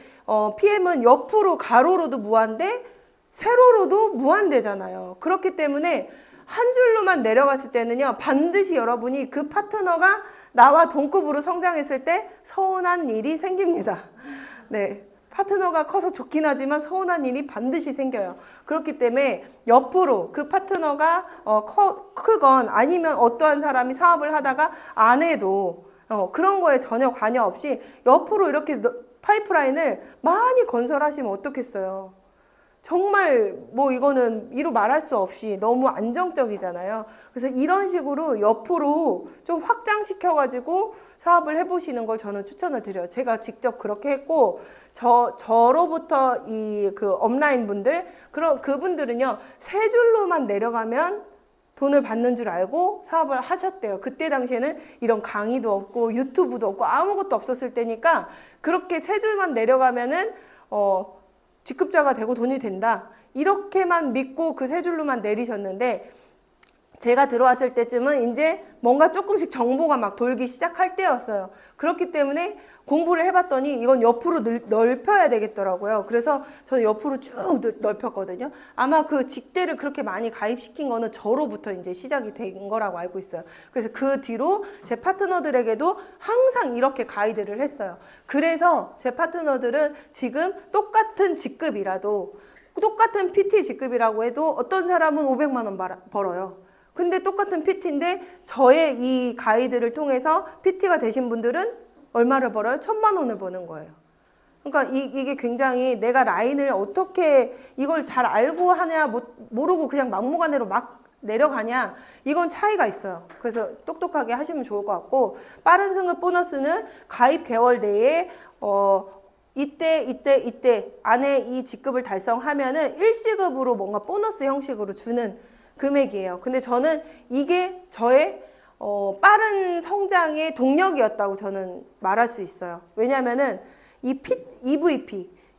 PM은 옆으로 가로로도 무한대, 세로로도 무한대잖아요. 그렇기 때문에 한 줄로만 내려갔을 때는요, 반드시 여러분이 그 파트너가 나와 동급으로 성장했을 때 서운한 일이 생깁니다. 네, 파트너가 커서 좋긴 하지만 서운한 일이 반드시 생겨요. 그렇기 때문에 옆으로 그 파트너가 크건 아니면 어떠한 사람이 사업을 하다가 안 해도 그런 거에 전혀 관여 없이 옆으로 이렇게 파이프라인을 많이 건설하시면 어떻겠어요? 정말 뭐 이거는 이루 말할 수 없이 너무 안정적이잖아요. 그래서 이런 식으로 옆으로 좀 확장시켜가지고 사업을 해보시는 걸 저는 추천을 드려요. 제가 직접 그렇게 했고, 저로부터 그 업라인 분들, 그분들은요, 세 줄로만 내려가면 돈을 받는 줄 알고 사업을 하셨대요. 그때 당시에는 이런 강의도 없고 유튜브도 없고 아무것도 없었을 때니까 그렇게 세 줄만 내려가면은 직급자가 되고 돈이 된다. 이렇게만 믿고 그 세 줄로만 내리셨는데, 제가 들어왔을 때쯤은 이제 뭔가 조금씩 정보가 막 돌기 시작할 때였어요. 그렇기 때문에 공부를 해봤더니 이건 옆으로 넓혀야 되겠더라고요. 그래서 저는 옆으로 쭉 넓혔거든요. 아마 그 직대를 그렇게 많이 가입시킨 거는 저로부터 이제 시작이 된 거라고 알고 있어요. 그래서 그 뒤로 제 파트너들에게도 항상 이렇게 가이드를 했어요. 그래서 제 파트너들은 지금 똑같은 직급이라도, 똑같은 PT 직급이라고 해도 어떤 사람은 500만 원 벌어요. 근데 똑같은 PT인데 저의 이 가이드를 통해서 PT가 되신 분들은 얼마를 벌어요? 1,000만 원을 버는 거예요. 그러니까 이게 굉장히 내가 라인을 어떻게 이걸 잘 알고 하냐, 모르고 그냥 막무가내로 막 내려가냐, 이건 차이가 있어요. 그래서 똑똑하게 하시면 좋을 것 같고, 빠른 승급 보너스는 가입 개월 내에 이때 안에 이 직급을 달성하면은 1시급으로 뭔가 보너스 형식으로 주는 금액이에요. 근데 저는 이게 저의 빠른 성장의 동력이었다고 저는 말할 수 있어요. 왜냐면은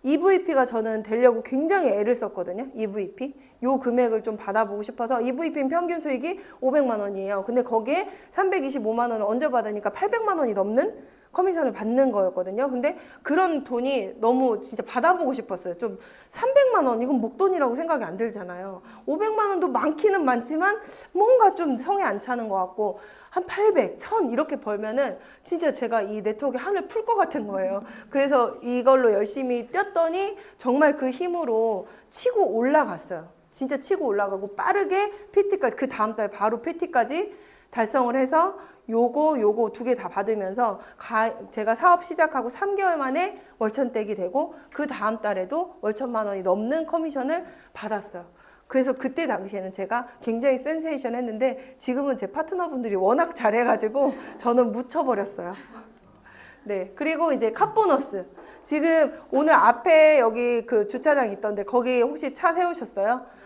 EVP가 저는 되려고 굉장히 애를 썼거든요. EVP. 요 금액을 좀 받아보고 싶어서. EVP는 평균 수익이 500만 원이에요. 근데 거기에 325만 원을 얹어 받으니까 800만 원이 넘는 커미션을 받는 거였거든요. 근데 그런 돈이 너무 진짜 받아보고 싶었어요. 좀 300만 원, 이건 목돈이라고 생각이 안 들잖아요. 500만 원도 많기는 많지만 뭔가 좀 성에 안 차는 것 같고, 한 800, 1000 이렇게 벌면은 진짜 제가 이 네트워크에 한을 풀 것 같은 거예요. 그래서 이걸로 열심히 뛰었더니 정말 그 힘으로 치고 올라갔어요. 진짜 치고 올라가고 빠르게 PT까지, 그 다음 달 바로 PT까지 달성을 해서 요거 두 개 다 받으면서 제가 사업 시작하고 3개월 만에 월천댁이 되고, 그 다음 달에도 월 1,000만 원이 넘는 커미션을 받았어요. 그래서 그때 당시에는 제가 굉장히 센세이션 했는데, 지금은 제 파트너분들이 워낙 잘해가지고 저는 묻혀버렸어요. 네. 그리고 이제 카보너스. 지금 오늘 앞에 여기 그 주차장 있던데 거기 혹시 차 세우셨어요?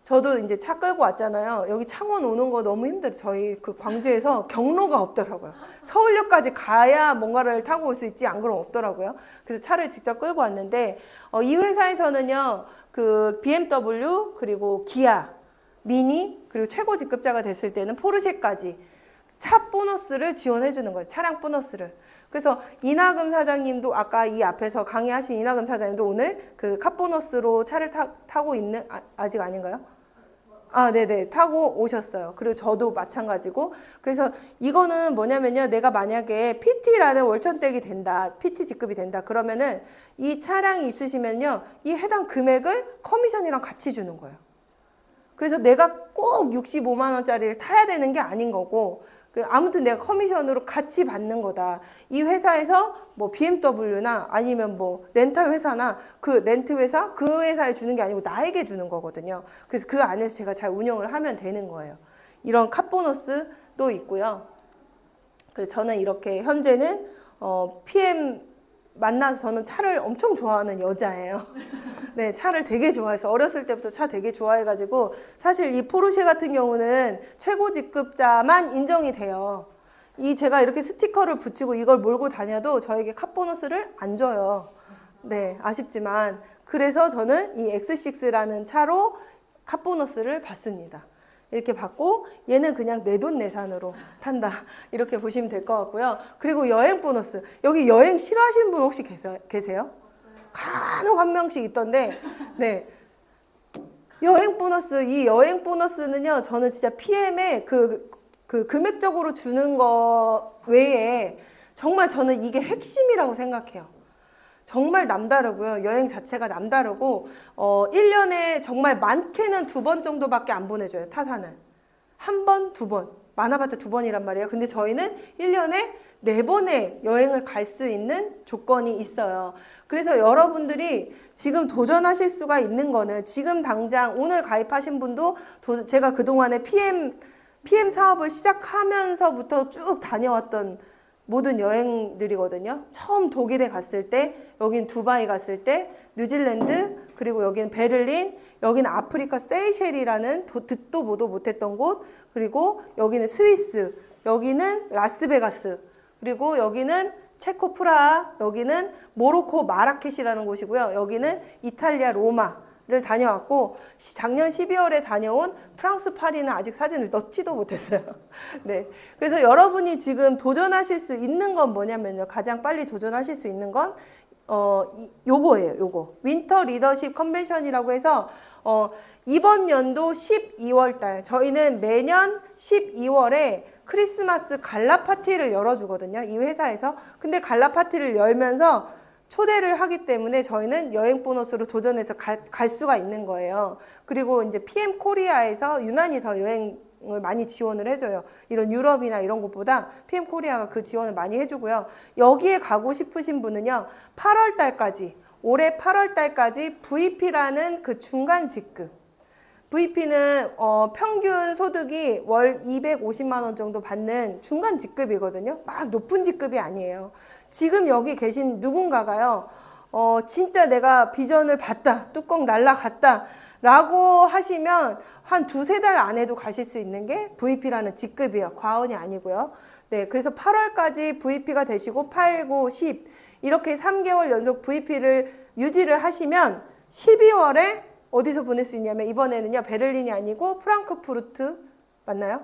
저도 이제 차 끌고 왔잖아요. 여기 창원 오는 거 너무 힘들어요. 저희 그 광주에서 경로가 없더라고요. 서울역까지 가야 뭔가를 타고 올 수 있지, 안 그러면 없더라고요. 그래서 차를 직접 끌고 왔는데, 이 회사에서는요, 그 BMW, 그리고 기아, 미니, 그리고 최고 직급자가 됐을 때는 포르쉐까지 차 보너스를 지원해 주는 거예요. 차량 보너스를. 그래서 이나금 사장님도, 아까 이 앞에서 강의하신 이나금 사장님도 오늘 그 카보너스로 차를 타고 있는, 아직 아닌가요? 네네. 타고 오셨어요. 그리고 저도 마찬가지고. 그래서 이거는 뭐냐면요. 내가 만약에 PT라는 월천댁이 된다, PT 직급이 된다, 그러면은 이 차량이 있으시면요, 이 해당 금액을 커미션이랑 같이 주는 거예요. 그래서 내가 꼭 65만 원짜리를 타야 되는 게 아닌 거고, 아무튼 내가 커미션으로 같이 받는 거다. 이 회사에서 뭐 BMW나 아니면 뭐 렌탈 회사나 그 렌트 회사, 그 회사에 주는 게 아니고 나에게 주는 거거든요. 그래서 그 안에서 제가 잘 운영을 하면 되는 거예요. 이런 캅보너스도 있고요. 그래서 저는 이렇게 현재는 PM 만나서, 저는 차를 엄청 좋아하는 여자예요. 네, 차를 되게 좋아해서 어렸을 때부터 차 되게 좋아해가지고, 사실 이 포르쉐 같은 경우는 최고 직급자만 인정이 돼요. 제가 이렇게 스티커를 붙이고 이걸 몰고 다녀도 저에게 캅보너스를 안 줘요. 네, 아쉽지만. 그래서 저는 이 X6라는 차로 캅보너스를 받습니다. 이렇게 받고, 얘는 그냥 내돈내산으로 탄다, 이렇게 보시면 될 것 같고요. 그리고 여행 보너스. 여기 여행 싫어하시는 분 혹시 계세요? 간혹 한 명씩 있던데, 네. 여행 보너스, 이 여행 보너스는요, 저는 진짜 PM에 그 금액적으로 주는 거 외에 정말 저는 이게 핵심이라고 생각해요. 정말 남다르고요. 여행 자체가 남다르고, 1년에 정말 많게는 2번 정도밖에 안 보내줘요. 타사는. 1번, 2번. 많아봤자 2번이란 말이에요. 근데 저희는 1년에 4번의 여행을 갈 수 있는 조건이 있어요. 그래서 여러분들이 지금 도전하실 수가 있는 거는, 지금 당장 오늘 가입하신 분도 제가 그동안에 PM 사업을 시작하면서부터 쭉 다녀왔던 모든 여행들이거든요. 처음 독일에 갔을 때, 여긴 두바이 갔을 때, 뉴질랜드, 그리고 여기는 베를린, 여기는 아프리카 세이셸이라는 듣도 보도 못했던 곳, 그리고 여기는 스위스, 여기는 라스베가스, 그리고 여기는 체코 프라하, 여기는 모로코 마라케시라는 곳이고요. 여기는 이탈리아 로마, 다녀왔고 작년 12월에 다녀온 프랑스 파리는 아직 사진을 넣지도 못했어요. 네, 그래서 여러분이 지금 도전하실 수 있는 건 뭐냐면요. 가장 빨리 도전하실 수 있는 건 요거예요. 요거 윈터 리더십 컨벤션이라고 해서 이번 연도 12월 달 저희는 매년 12월에 크리스마스 갈라 파티를 열어주거든요. 이 회사에서. 근데 갈라 파티를 열면서 초대를 하기 때문에 저희는 여행 보너스로 도전해서 갈 수가 있는 거예요. 그리고 이제 PM 코리아에서 유난히 더 여행을 많이 지원을 해줘요. 이런 유럽이나 이런 곳보다 PM 코리아가 그 지원을 많이 해주고요. 여기에 가고 싶으신 분은요, 8월 달까지, 올해 8월 달까지 VP라는 그 중간 직급. VP는 평균 소득이 월 250만 원 정도 받는 중간 직급이거든요. 막 높은 직급이 아니에요. 지금 여기 계신 누군가가요, 진짜 내가 비전을 봤다, 뚜껑 날라갔다 라고 하시면 한 두세 달 안에도 가실 수 있는 게 VP라는 직급이에요. 과언이 아니고요. 네, 그래서 8월까지 VP가 되시고 8, 9, 10 이렇게 3개월 연속 VP를 유지를 하시면 12월에 어디서 보낼 수 있냐면 이번에는요, 베를린이 아니고 프랑크푸르트 맞나요?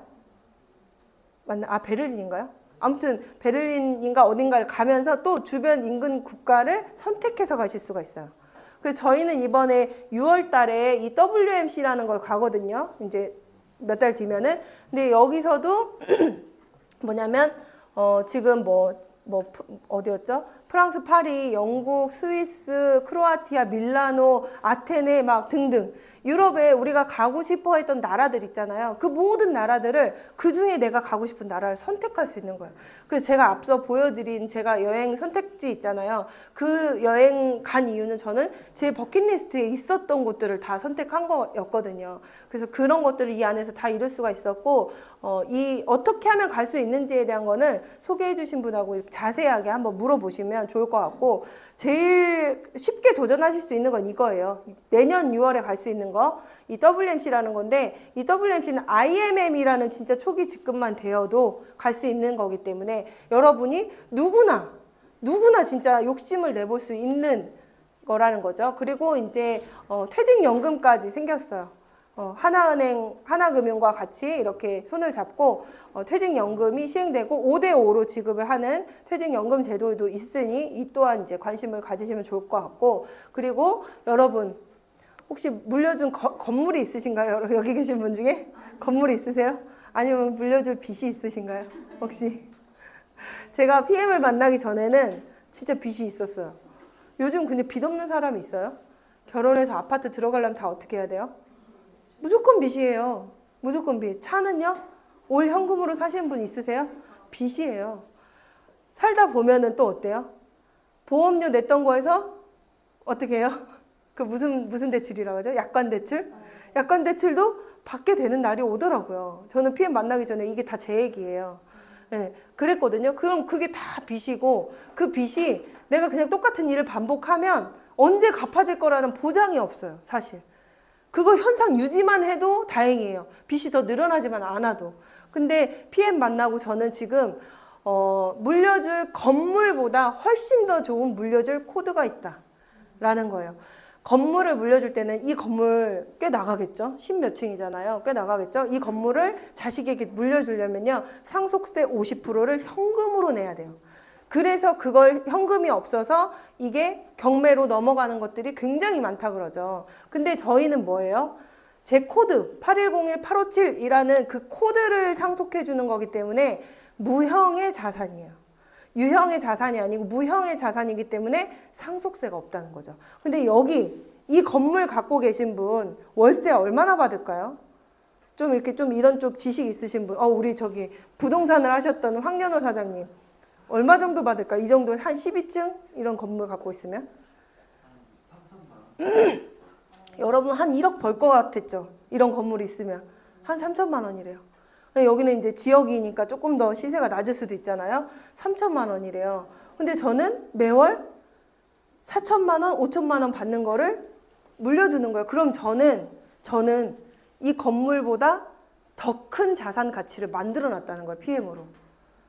베를린인가요? 아무튼 베를린인가 어딘가를 가면서 또 주변 인근 국가를 선택해서 가실 수가 있어요. 그래서 저희는 이번에 6월 달에 이 WMC라는 걸 가거든요. 이제 몇 달 뒤면은. 근데 여기서도 뭐냐면 지금 어디였죠? 프랑스, 파리, 영국, 스위스, 크로아티아, 밀라노, 아테네 막 등등 유럽에 우리가 가고 싶어 했던 나라들 있잖아요. 그 모든 나라들을 그 중에 내가 가고 싶은 나라를 선택할 수 있는 거예요. 그래서 제가 앞서 보여드린 제가 여행 선택지 있잖아요. 그 여행 간 이유는 저는 제 버킷리스트에 있었던 곳들을 다 선택한 거였거든요. 그래서 그런 것들을 이 안에서 다 이룰 수가 있었고 어떻게 하면 갈 수 있는지에 대한 거는 소개해 주신 분하고 자세하게 한번 물어보시면 좋을 것 같고, 제일 쉽게 도전하실 수 있는 건 이거예요. 내년 6월에 갈 수 있는 거, 이 WMC라는 건데, 이 WMC는 IMM이라는 진짜 초기 직급만 되어도 갈 수 있는 거기 때문에 여러분이 누구나 진짜 욕심을 내볼 수 있는 거라는 거죠. 그리고 이제 퇴직연금까지 생겼어요. 하나은행, 하나금융과 같이 이렇게 손을 잡고 퇴직연금이 시행되고 5대5로 지급을 하는 퇴직연금 제도도 있으니 이 또한 이제 관심을 가지시면 좋을 것 같고, 그리고 여러분 혹시 물려준 건물이 있으신가요? 여기 계신 분 중에? 건물이 있으세요? 아니면 물려줄 빚이 있으신가요? 혹시? 제가 PM을 만나기 전에는 진짜 빚이 있었어요. 요즘 근데 빚 없는 사람이 있어요? 결혼해서 아파트 들어가려면 다 어떻게 해야 돼요? 무조건 빚이에요. 무조건 빚. 차는요? 올 현금으로 사시는 분 있으세요? 빚이에요. 살다 보면은 또 어때요? 보험료 냈던 거에서 어떻게 해요? 그 무슨 대출이라고 하죠? 약관 대출? 약관 대출도 받게 되는 날이 오더라고요. 저는 PM 만나기 전에 이게 다 제 얘기예요. 네, 그랬거든요. 그럼 그게 다 빚이고, 그 빚이 내가 그냥 똑같은 일을 반복하면 언제 갚아질 거라는 보장이 없어요, 사실. 그거 현상 유지만 해도 다행이에요. 빚이 더 늘어나지만 않아도. 근데 PM 만나고 저는 지금 물려줄 건물보다 훨씬 더 좋은 물려줄 코드가 있다라는 거예요. 건물을 물려줄 때는 이 건물 꽤 나가겠죠? 10몇 층이잖아요. 꽤 나가겠죠? 이 건물을 자식에게 물려주려면요, 상속세 50%를 현금으로 내야 돼요. 그래서 그걸 현금이 없어서 이게 경매로 넘어가는 것들이 굉장히 많다 그러죠. 근데 저희는 뭐예요? 제 코드 8101-857이라는 그 코드를 상속해 주는 거기 때문에 무형의 자산이에요. 유형의 자산이 아니고 무형의 자산이기 때문에 상속세가 없다는 거죠. 근데 여기 이 건물 갖고 계신 분 월세 얼마나 받을까요? 좀 이렇게 좀 이런 쪽 지식 있으신 분, 우리 저기 부동산을 하셨던 황연호 사장님 얼마 정도 받을까? 이 정도 한 12층 이런 건물 갖고 있으면? 3천만 원. 여러분 한 1억 벌 것 같았죠? 이런 건물이 있으면 한 3천만 원이래요. 여기는 이제 지역이니까 조금 더 시세가 낮을 수도 있잖아요. 3천만 원이래요. 근데 저는 매월 4천만 원, 5천만 원 받는 거를 물려주는 거예요. 그럼 저는 이 건물보다 더 큰 자산 가치를 만들어 놨다는 거예요. PM으로.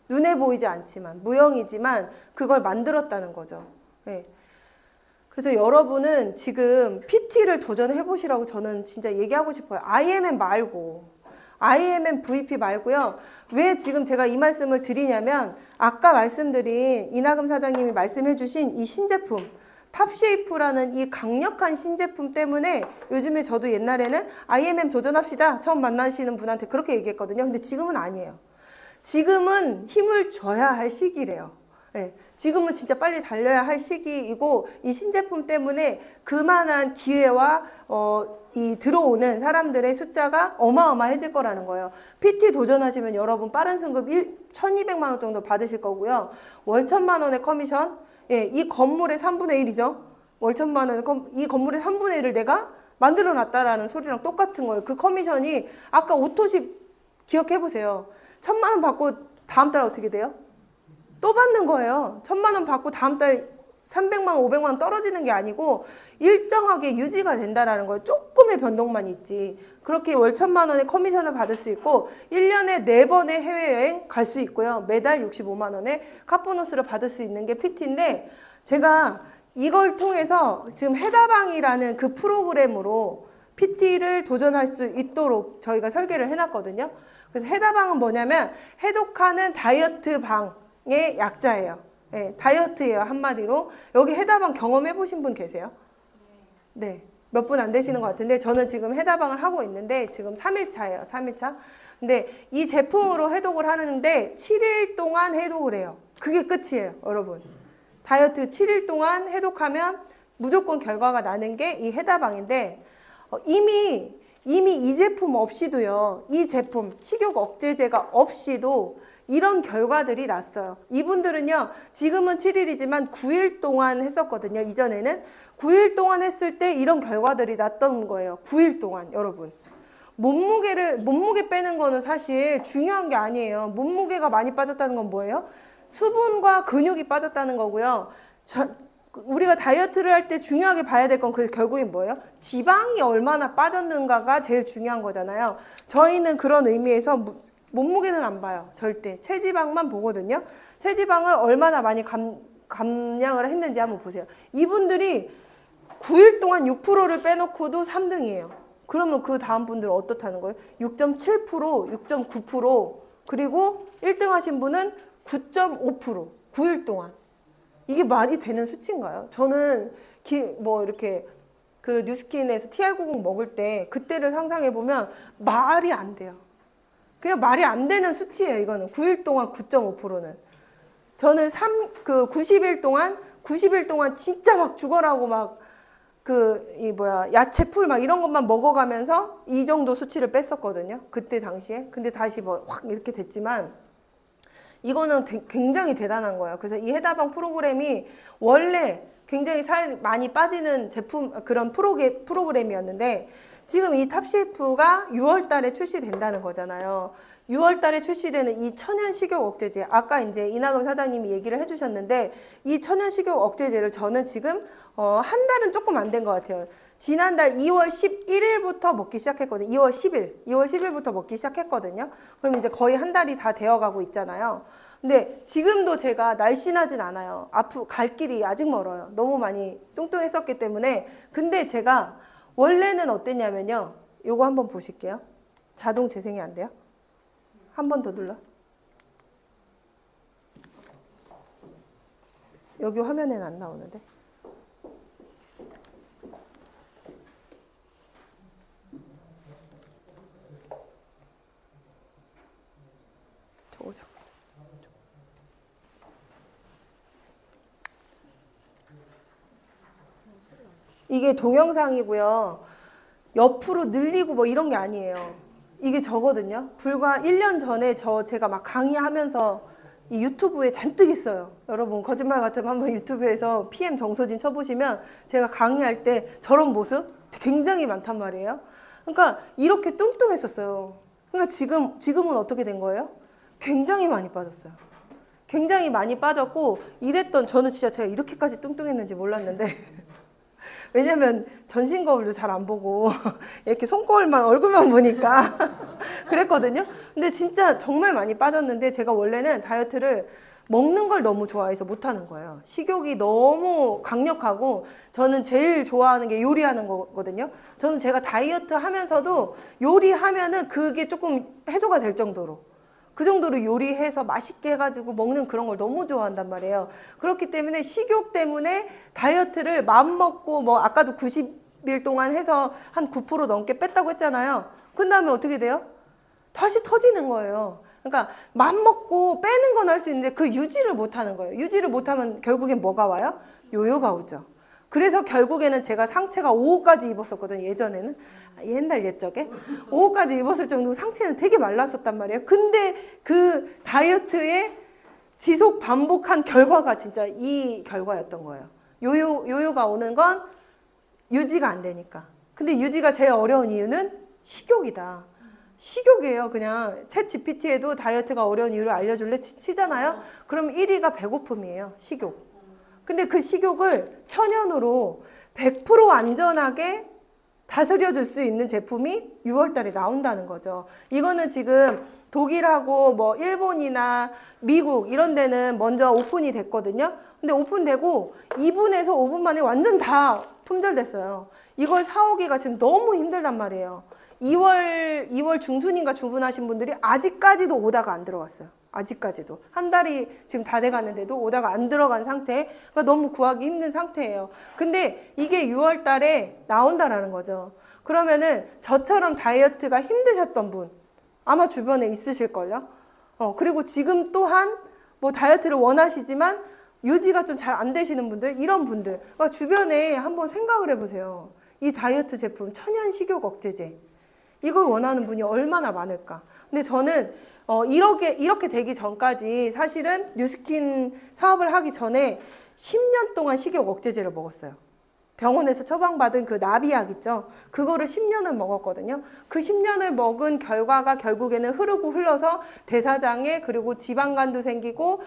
눈에 보이지 않지만 무형이지만 그걸 만들었다는 거죠. 네. 그래서 여러분은 지금 PT를 도전해 보시라고 저는 진짜 얘기하고 싶어요. IMM 말고. IMM VP 말고요. 왜 지금 제가 이 말씀을 드리냐면 아까 말씀드린 이나금 사장님이 말씀해 주신 이 신제품 탑쉐이프라는 이 강력한 신제품 때문에 요즘에 저도 옛날에는 IMM 도전합시다. 처음 만나시는 분한테 그렇게 얘기했거든요. 근데 지금은 아니에요. 지금은 힘을 줘야 할 시기래요. 네, 지금은 진짜 빨리 달려야 할 시기이고 이 신제품 때문에 그만한 기회와 이 들어오는 사람들의 숫자가 어마어마해질 거라는 거예요. PT 도전하시면 여러분 빠른 승급 1,200만 원 정도 받으실 거고요. 월 1,000만 원의 커미션, 예, 이 건물의 3분의 1이죠. 월 1,000만 원, 이 건물의 3분의 1을 내가 만들어 놨다라는 소리랑 똑같은 거예요. 그 커미션이 아까 오토십 기억해 보세요. 1,000만 원 받고 다음 달 어떻게 돼요? 또 받는 거예요. 1,000만 원 받고 다음 달 300만 원, 500만 원 떨어지는 게 아니고 일정하게 유지가 된다라는 거예요. 조금의 변동만 있지. 그렇게 월 1,000만 원의 커미션을 받을 수 있고 1년에 4번의 해외여행 갈 수 있고요. 매달 65만 원의 카보너스를 받을 수 있는 게 PT인데 제가 이걸 통해서 지금 해다방이라는 그 프로그램으로 PT를 도전할 수 있도록 저희가 설계를 해놨거든요. 그래서 해다방은 뭐냐면 해독하는 다이어트 방의 약자예요. 네, 다이어트예요. 한마디로. 여기 해다방 경험해 보신 분 계세요? 네. 몇 분 안 되시는 것 같은데 저는 지금 해다방을 하고 있는데 지금 3일차예요. 3일차. 근데 이 제품으로 해독을 하는데 7일 동안 해독을 해요. 그게 끝이에요. 여러분. 다이어트 7일 동안 해독하면 무조건 결과가 나는 게 이 해다방인데 이미 이 제품 없이도요. 이 제품 식욕 억제제가 없이도 이런 결과들이 났어요. 이분들은요. 지금은 7일이지만 9일 동안 했었거든요. 이전에는 9일 동안 했을 때 이런 결과들이 났던 거예요. 9일 동안 여러분. 몸무게 빼는 거는 사실 중요한 게 아니에요. 몸무게가 많이 빠졌다는 건 뭐예요? 수분과 근육이 빠졌다는 거고요. 우리가 다이어트를 할 때 중요하게 봐야 될 건 그래서 결국엔 뭐예요? 지방이 얼마나 빠졌는가가 제일 중요한 거잖아요. 저희는 그런 의미에서 몸무게는 안 봐요. 절대. 체지방만 보거든요. 체지방을 얼마나 많이 감량을 했는지 한번 보세요. 이분들이 9일 동안 6%를 빼놓고도 3등이에요. 그러면 그 다음 분들은 어떻다는 거예요? 6.7%, 6.9%, 그리고 1등 하신 분은 9.5%, 9일 동안. 이게 말이 되는 수치인가요? 저는 이렇게 그 뉴스킨에서 TR90 먹을 때 그때를 상상해 보면 말이 안 돼요. 그냥 말이 안 되는 수치예요. 이거는 9일 동안 9.5%는. 저는 90일 동안 진짜 막 죽어라고 야채풀 막 이런 것만 먹어가면서 이 정도 수치를 뺐었거든요. 그때 당시에. 근데 다시 확 이렇게 됐지만 이거는 굉장히 대단한 거예요. 그래서 이 해다방 프로그램이 원래 굉장히 살 많이 빠지는 그런 프로그램이었는데 지금 이 탑쉐이프가 6월 달에 출시된다는 거잖아요. 6월 달에 출시되는 이 천연 식욕 억제제, 아까 이제 이나금 사장님이 얘기를 해주셨는데 이 천연 식욕 억제제를 저는 지금 한 달은 조금 안 된 것 같아요. 지난달 2월 11일부터 먹기 시작했거든요. 2월 10일부터 먹기 시작했거든요. 그럼 이제 거의 한 달이 다 되어가고 있잖아요. 근데 지금도 제가 날씬하진 않아요. 앞으로 갈 길이 아직 멀어요. 너무 많이 뚱뚱했었기 때문에. 근데 제가 원래는 어땠냐면요. 요거 한번 보실게요. 자동 재생이 안 돼요? 한 번 더 눌러. 여기 화면에는 안 나오는데. 저거. 이게 동영상이고요. 옆으로 늘리고 뭐 이런 게 아니에요. 이게 저거든요. 불과 1년 전에 제가 막 강의하면서 이 유튜브에 잔뜩 있어요. 여러분 거짓말 같으면 한번 유튜브에서 PM 정소진 쳐보시면 제가 강의할 때 저런 모습 굉장히 많단 말이에요. 그러니까 이렇게 뚱뚱했었어요. 그러니까 지금은 어떻게 된 거예요? 굉장히 많이 빠졌어요. 굉장히 많이 빠졌고 저는 진짜 제가 이렇게까지 뚱뚱했는지 몰랐는데 왜냐면 전신 거울도 잘 안 보고 이렇게 손거울만 얼굴만 보니까 그랬거든요. 근데 진짜 정말 많이 빠졌는데 제가 원래는 다이어트를 먹는 걸 너무 좋아해서 못하는 거예요. 식욕이 너무 강력하고 저는 제일 좋아하는 게 요리하는 거거든요. 저는 제가 다이어트 하면서도 요리하면은 그게 조금 해소가 될 정도로 그 정도로 요리해서 맛있게 해가지고 먹는 그런 걸 너무 좋아한단 말이에요. 그렇기 때문에 식욕 때문에 다이어트를 마음먹고 뭐 아까도 90일 동안 해서 한 9% 넘게 뺐다고 했잖아요. 그 다음에 어떻게 돼요? 다시 터지는 거예요. 그러니까 맘먹고 빼는 건 할 수 있는데 그 유지를 못하는 거예요. 유지를 못하면 결국엔 뭐가 와요? 요요가 오죠. 그래서 결국에는 제가 상체가 5호까지 입었었거든요. 예전에는. 옛날 옛적에 5호까지 입었을 정도로 상체는 되게 말랐었단 말이에요. 근데 그 다이어트에 지속 반복한 결과가 진짜 이 결과였던 거예요. 요요가 오는 건 유지가 안 되니까. 근데 유지가 제일 어려운 이유는 식욕이다. 식욕이에요. 그냥 챗 GPT에도 다이어트가 어려운 이유를 알려줄래 치잖아요. 그럼 1위가 배고픔이에요. 식욕. 근데 그 식욕을 천연으로 100% 안전하게 다스려줄 수 있는 제품이 6월 달에 나온다는 거죠. 이거는 지금 독일하고 뭐 일본이나 미국 이런 데는 먼저 오픈이 됐거든요. 근데 오픈되고 2분에서 5분 만에 완전 다 품절됐어요. 이걸 사오기가 지금 너무 힘들단 말이에요. 2월 중순인가 주문하신 분들이 아직까지도 오다가 안 들어왔어요. 아직까지도. 한 달이 지금 다 돼가는데도 오다가 안 들어간 상태. 그러니까 너무 구하기 힘든 상태예요. 근데 이게 6월 달에 나온다라는 거죠. 그러면은 저처럼 다이어트가 힘드셨던 분 아마 주변에 있으실걸요. 그리고 지금 또한 뭐 다이어트를 원하시지만 유지가 좀 잘 안 되시는 분들, 이런 분들. 그러니까 주변에 한번 생각을 해보세요. 이 다이어트 제품, 천연 식욕 억제제. 이걸 원하는 분이 얼마나 많을까. 근데 저는 이렇게 되기 전까지 사실은 뉴스킨 사업을 하기 전에 10년 동안 식욕 억제제를 먹었어요. 병원에서 처방받은 그 나비약 있죠. 그거를 10년을 먹었거든요. 그 10년을 먹은 결과가 결국에는 흐르고 흘러서 대사장에 그리고 지방간도 생기고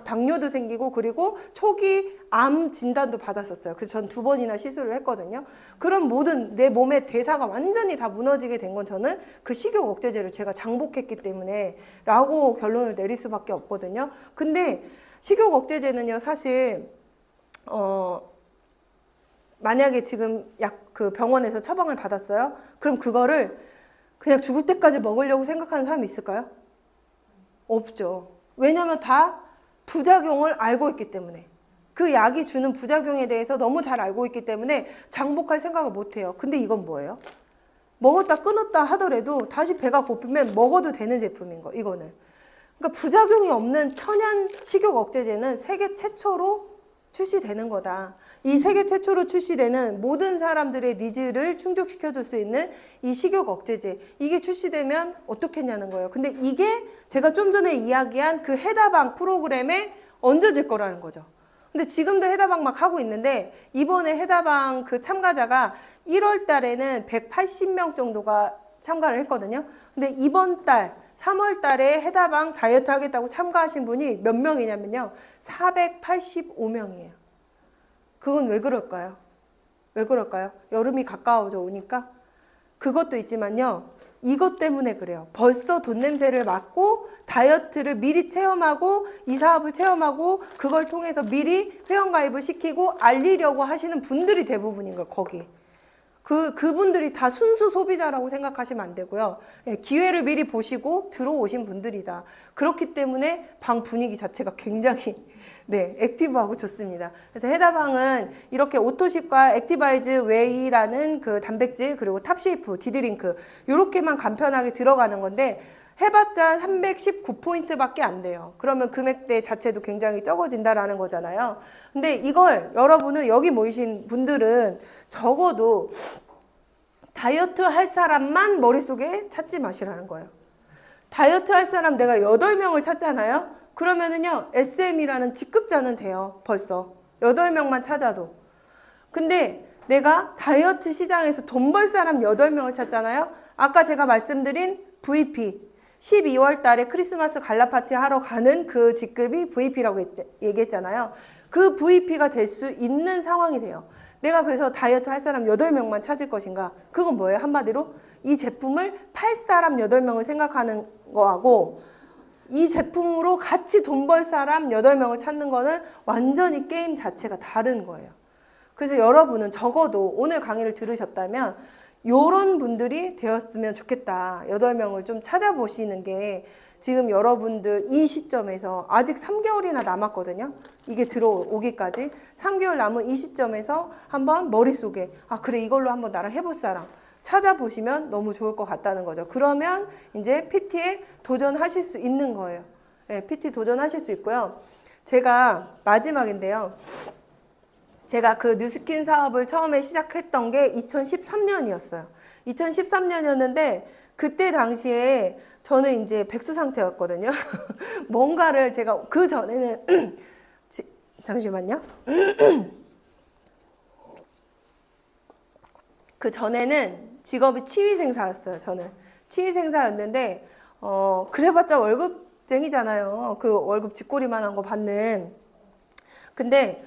당뇨도 생기고 그리고 초기 암 진단도 받았었어요. 그래서 전 2번이나 시술을 했거든요. 그런 모든 내 몸의 대사가 완전히 다 무너지게 된 건 저는 그 식욕 억제제를 제가 장복했기 때문에 라고 결론을 내릴 수밖에 없거든요. 근데 식욕 억제제는요, 사실 만약에 지금 그 병원에서 처방을 받았어요. 그럼 그거를 그냥 죽을 때까지 먹으려고 생각하는 사람이 있을까요? 없죠. 왜냐하면 다 부작용을 알고 있기 때문에. 그 약이 주는 부작용에 대해서 너무 잘 알고 있기 때문에 장복할 생각을 못 해요. 근데 이건 뭐예요? 먹었다 끊었다 하더라도 다시 배가 고프면 먹어도 되는 제품인 거, 이거는. 그러니까 부작용이 없는 천연 식욕 억제제는 세계 최초로 출시되는 거다. 이 세계 최초로 출시되는 모든 사람들의 니즈를 충족시켜줄 수 있는 이 식욕 억제제, 이게 출시되면 어떻겠냐는 거예요. 근데 이게 제가 좀 전에 이야기한 그 해다방 프로그램에 얹어질 거라는 거죠. 근데 지금도 해다방 막 하고 있는데 이번에 해다방 그 참가자가 1월 달에는 180명 정도가 참가를 했거든요. 근데 이번 달 3월 달에 해다방 다이어트 하겠다고 참가하신 분이 몇 명이냐면요. 485명이에요. 그건 왜 그럴까요? 왜 그럴까요? 여름이 가까워져 오니까? 그것도 있지만요. 이것 때문에 그래요. 벌써 돈 냄새를 맡고 다이어트를 미리 체험하고 이 사업을 체험하고 그걸 통해서 미리 회원가입을 시키고 알리려고 하시는 분들이 대부분인 거예요. 거기. 그분들이 다 순수 소비자라고 생각하시면 안 되고요. 예, 기회를 미리 보시고 들어오신 분들이다. 그렇기 때문에 방 분위기 자체가 굉장히 액티브하고 좋습니다. 그래서 해다방은 이렇게 오토식과 액티바이즈 웨이라는 그 단백질 그리고 탑쉐이프, 디드링크 이렇게만 간편하게 들어가는 건데 해봤자 319포인트밖에 안 돼요. 그러면 금액대 자체도 굉장히 적어진다라는 거잖아요. 근데 이걸 여러분은 여기 모이신 분들은 적어도 다이어트 할 사람만 머릿속에 찾지 마시라는 거예요. 다이어트 할 사람 내가 8명을 찾잖아요. 그러면은요, SM이라는 직급자는 돼요. 벌써. 8명만 찾아도. 근데 내가 다이어트 시장에서 돈 벌 사람 8명을 찾잖아요. 아까 제가 말씀드린 VP. 12월 달에 크리스마스 갈라 파티 하러 가는 그 직급이 VP라고 얘기했잖아요. 그 VP가 될 수 있는 상황이 돼요. 내가 그래서 다이어트 할 사람 8명만 찾을 것인가? 그건 뭐예요? 한마디로 이 제품을 팔 사람 8명을 생각하는 거하고 이 제품으로 같이 돈 벌 사람 8명을 찾는 거는 완전히 게임 자체가 다른 거예요. 그래서 여러분은 적어도 오늘 강의를 들으셨다면 요런 분들이 되었으면 좋겠다. 8명을 좀 찾아보시는 게 지금 여러분들 이 시점에서 아직 3개월이나 남았거든요. 이게 들어오기까지 3개월 남은 이 시점에서 한번 머릿속에 아 그래 이걸로 한번 나랑 해볼 사람 찾아보시면 너무 좋을 것 같다는 거죠. 그러면 이제 PT에 도전하실 수 있는 거예요. 네, PT 도전하실 수 있고요. 제가 마지막인데요. 제가 그 뉴스킨 사업을 처음에 시작했던 게 2013년이었어요. 2013년이었는데 그때 당시에 저는 이제 백수 상태였거든요. 뭔가를 제가 그 전에는 잠시만요. 그 전에는 직업이 치위생사였어요. 저는 치위생사였는데 그래봤자 월급쟁이잖아요. 그 월급 쥐꼬리만한 거 받는. 근데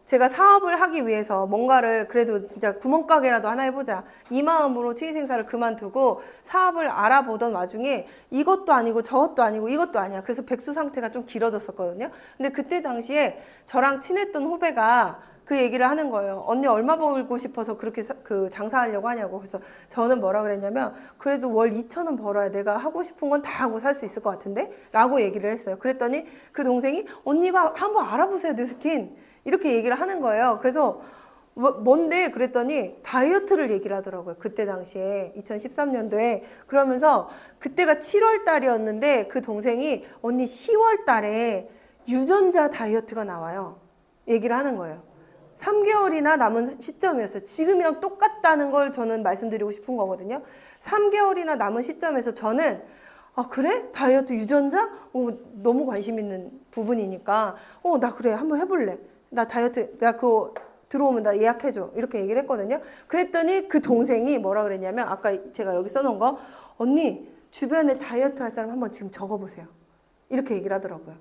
제가 사업을 하기 위해서 뭔가를 그래도 진짜 구멍가게라도 하나 해보자 이 마음으로 치위생사를 그만두고 사업을 알아보던 와중에 이것도 아니고 저것도 아니고 이것도 아니야. 그래서 백수 상태가 좀 길어졌었거든요. 근데 그때 당시에 저랑 친했던 후배가 그 얘기를 하는 거예요. 언니 얼마 벌고 싶어서 그렇게 그 장사하려고 하냐고. 그래서 저는 뭐라 그랬냐면 그래도 월 2,000원 벌어야 내가 하고 싶은 건 다 하고 살 수 있을 것 같은데? 라고 얘기를 했어요. 그랬더니 그 동생이 언니가 한번 알아보세요 뉴스킨. 이렇게 얘기를 하는 거예요. 그래서 뭔데? 그랬더니 다이어트를 얘기를 하더라고요. 그때 당시에 2013년도에. 그러면서 그때가 7월 달이었는데 그 동생이 언니 10월 달에 유전자 다이어트가 나와요. 얘기를 하는 거예요. 3개월이나 남은 시점이었어요. 지금이랑 똑같다는 걸 저는 말씀드리고 싶은 거거든요. 3개월이나 남은 시점에서 저는 아 그래? 다이어트 유전자? 너무 관심 있는 부분이니까 나 그래 한번 해볼래. 나 다이어트 나 그거 들어오면 나 예약해줘. 이렇게 얘기를 했거든요. 그랬더니 그 동생이 뭐라 그랬냐면 아까 제가 여기 써놓은 거 언니 주변에 다이어트 할 사람 한번 지금 적어보세요. 이렇게 얘기를 하더라고요.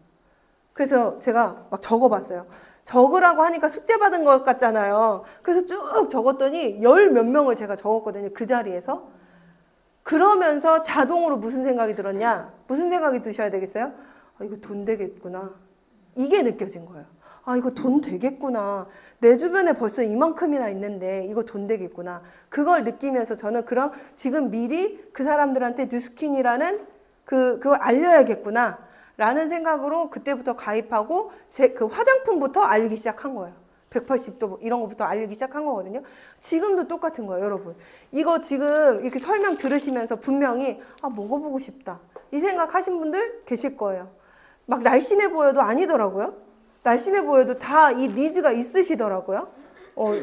그래서 제가 막 적어봤어요. 적으라고 하니까 숙제 받은 것 같잖아요. 그래서 쭉 적었더니 10 몇 명을 제가 적었거든요. 그 자리에서. 그러면서 자동으로 무슨 생각이 들었냐? 무슨 생각이 드셔야 되겠어요? 아, 이거 돈 되겠구나. 이게 느껴진 거예요. 아 이거 돈 되겠구나. 내 주변에 벌써 이만큼이나 있는데 이거 돈 되겠구나. 그걸 느끼면서 저는 그럼 지금 미리 그 사람들한테 뉴스킨이라는 그걸 알려야겠구나 라는 생각으로 그때부터 가입하고 제 그 화장품부터 알리기 시작한 거예요. 180도 이런 것부터 알리기 시작한 거거든요. 지금도 똑같은 거예요, 여러분. 이거 지금 이렇게 설명 들으시면서 분명히 아 먹어보고 싶다 이 생각하신 분들 계실 거예요. 막 날씬해 보여도 아니더라고요. 날씬해 보여도 다 이 니즈가 있으시더라고요.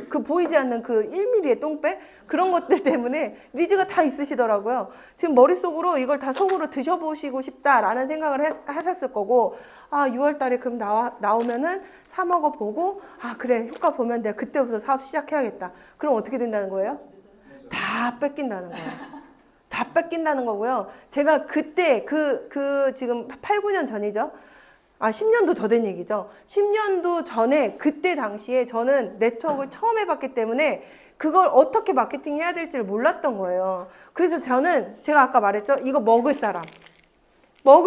그 보이지 않는 그 1mm의 똥배? 그런 것들 때문에 니즈가 다 있으시더라고요. 지금 머릿속으로 이걸 다 속으로 드셔보시고 싶다라는 생각을 하셨을 거고, 아, 6월 달에 그럼 나오면은 사 먹어보고, 아, 그래, 효과 보면 내가 그때부터 사업 시작해야겠다. 그럼 어떻게 된다는 거예요? 다 뺏긴다는 거예요. 다 뺏긴다는 거고요. 제가 그때 지금 8, 9년 전이죠. 아, 10년도 더 된 얘기죠. 10년도 전에 그때 당시에 저는 네트워크를 처음 해봤기 때문에 그걸 어떻게 마케팅 해야 될지를 몰랐던 거예요. 그래서 저는 제가 아까 말했죠. 이거 먹을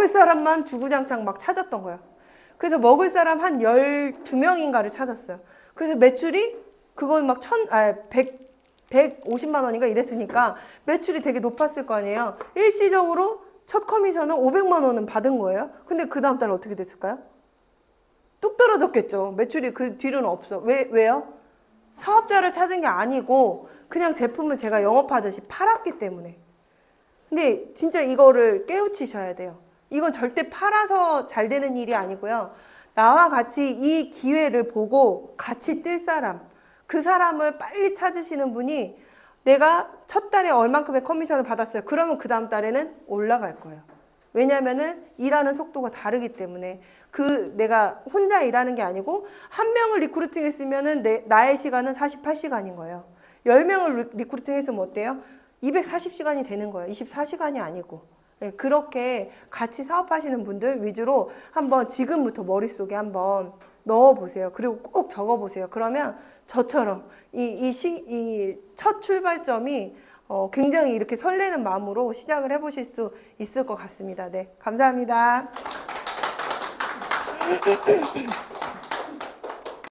사람만 주구장창 막 찾았던 거예요. 그래서 먹을 사람 한 12명인가를 찾았어요. 그래서 매출이 그건 막 150만 원인가 이랬으니까 매출이 되게 높았을 거 아니에요. 일시적으로 첫 커미션은 500만 원은 받은 거예요. 근데 그 다음 달 어떻게 됐을까요? 뚝 떨어졌겠죠. 매출이 그 뒤로는 없어. 왜요? 사업자를 찾은 게 아니고 그냥 제품을 제가 영업하듯이 팔았기 때문에. 근데 진짜 이거를 깨우치셔야 돼요. 이건 절대 팔아서 잘 되는 일이 아니고요. 나와 같이 이 기회를 보고 같이 뛸 사람, 그 사람을 빨리 찾으시는 분이 내가 첫 달에 얼만큼의 커미션을 받았어요. 그러면 그 다음 달에는 올라갈 거예요. 왜냐면은 일하는 속도가 다르기 때문에 내가 혼자 일하는 게 아니고 한 명을 리크루팅 했으면은 나의 시간은 48시간인 거예요. 10명을 리크루팅 했으면 어때요? 240시간이 되는 거예요. 24시간이 아니고. 네, 그렇게 같이 사업하시는 분들 위주로 한번 지금부터 머릿속에 한번 넣어보세요. 그리고 꼭 적어보세요. 그러면 저처럼 이 첫 출발점이 굉장히 이렇게 설레는 마음으로 시작을 해보실 수 있을 것 같습니다. 네, 감사합니다.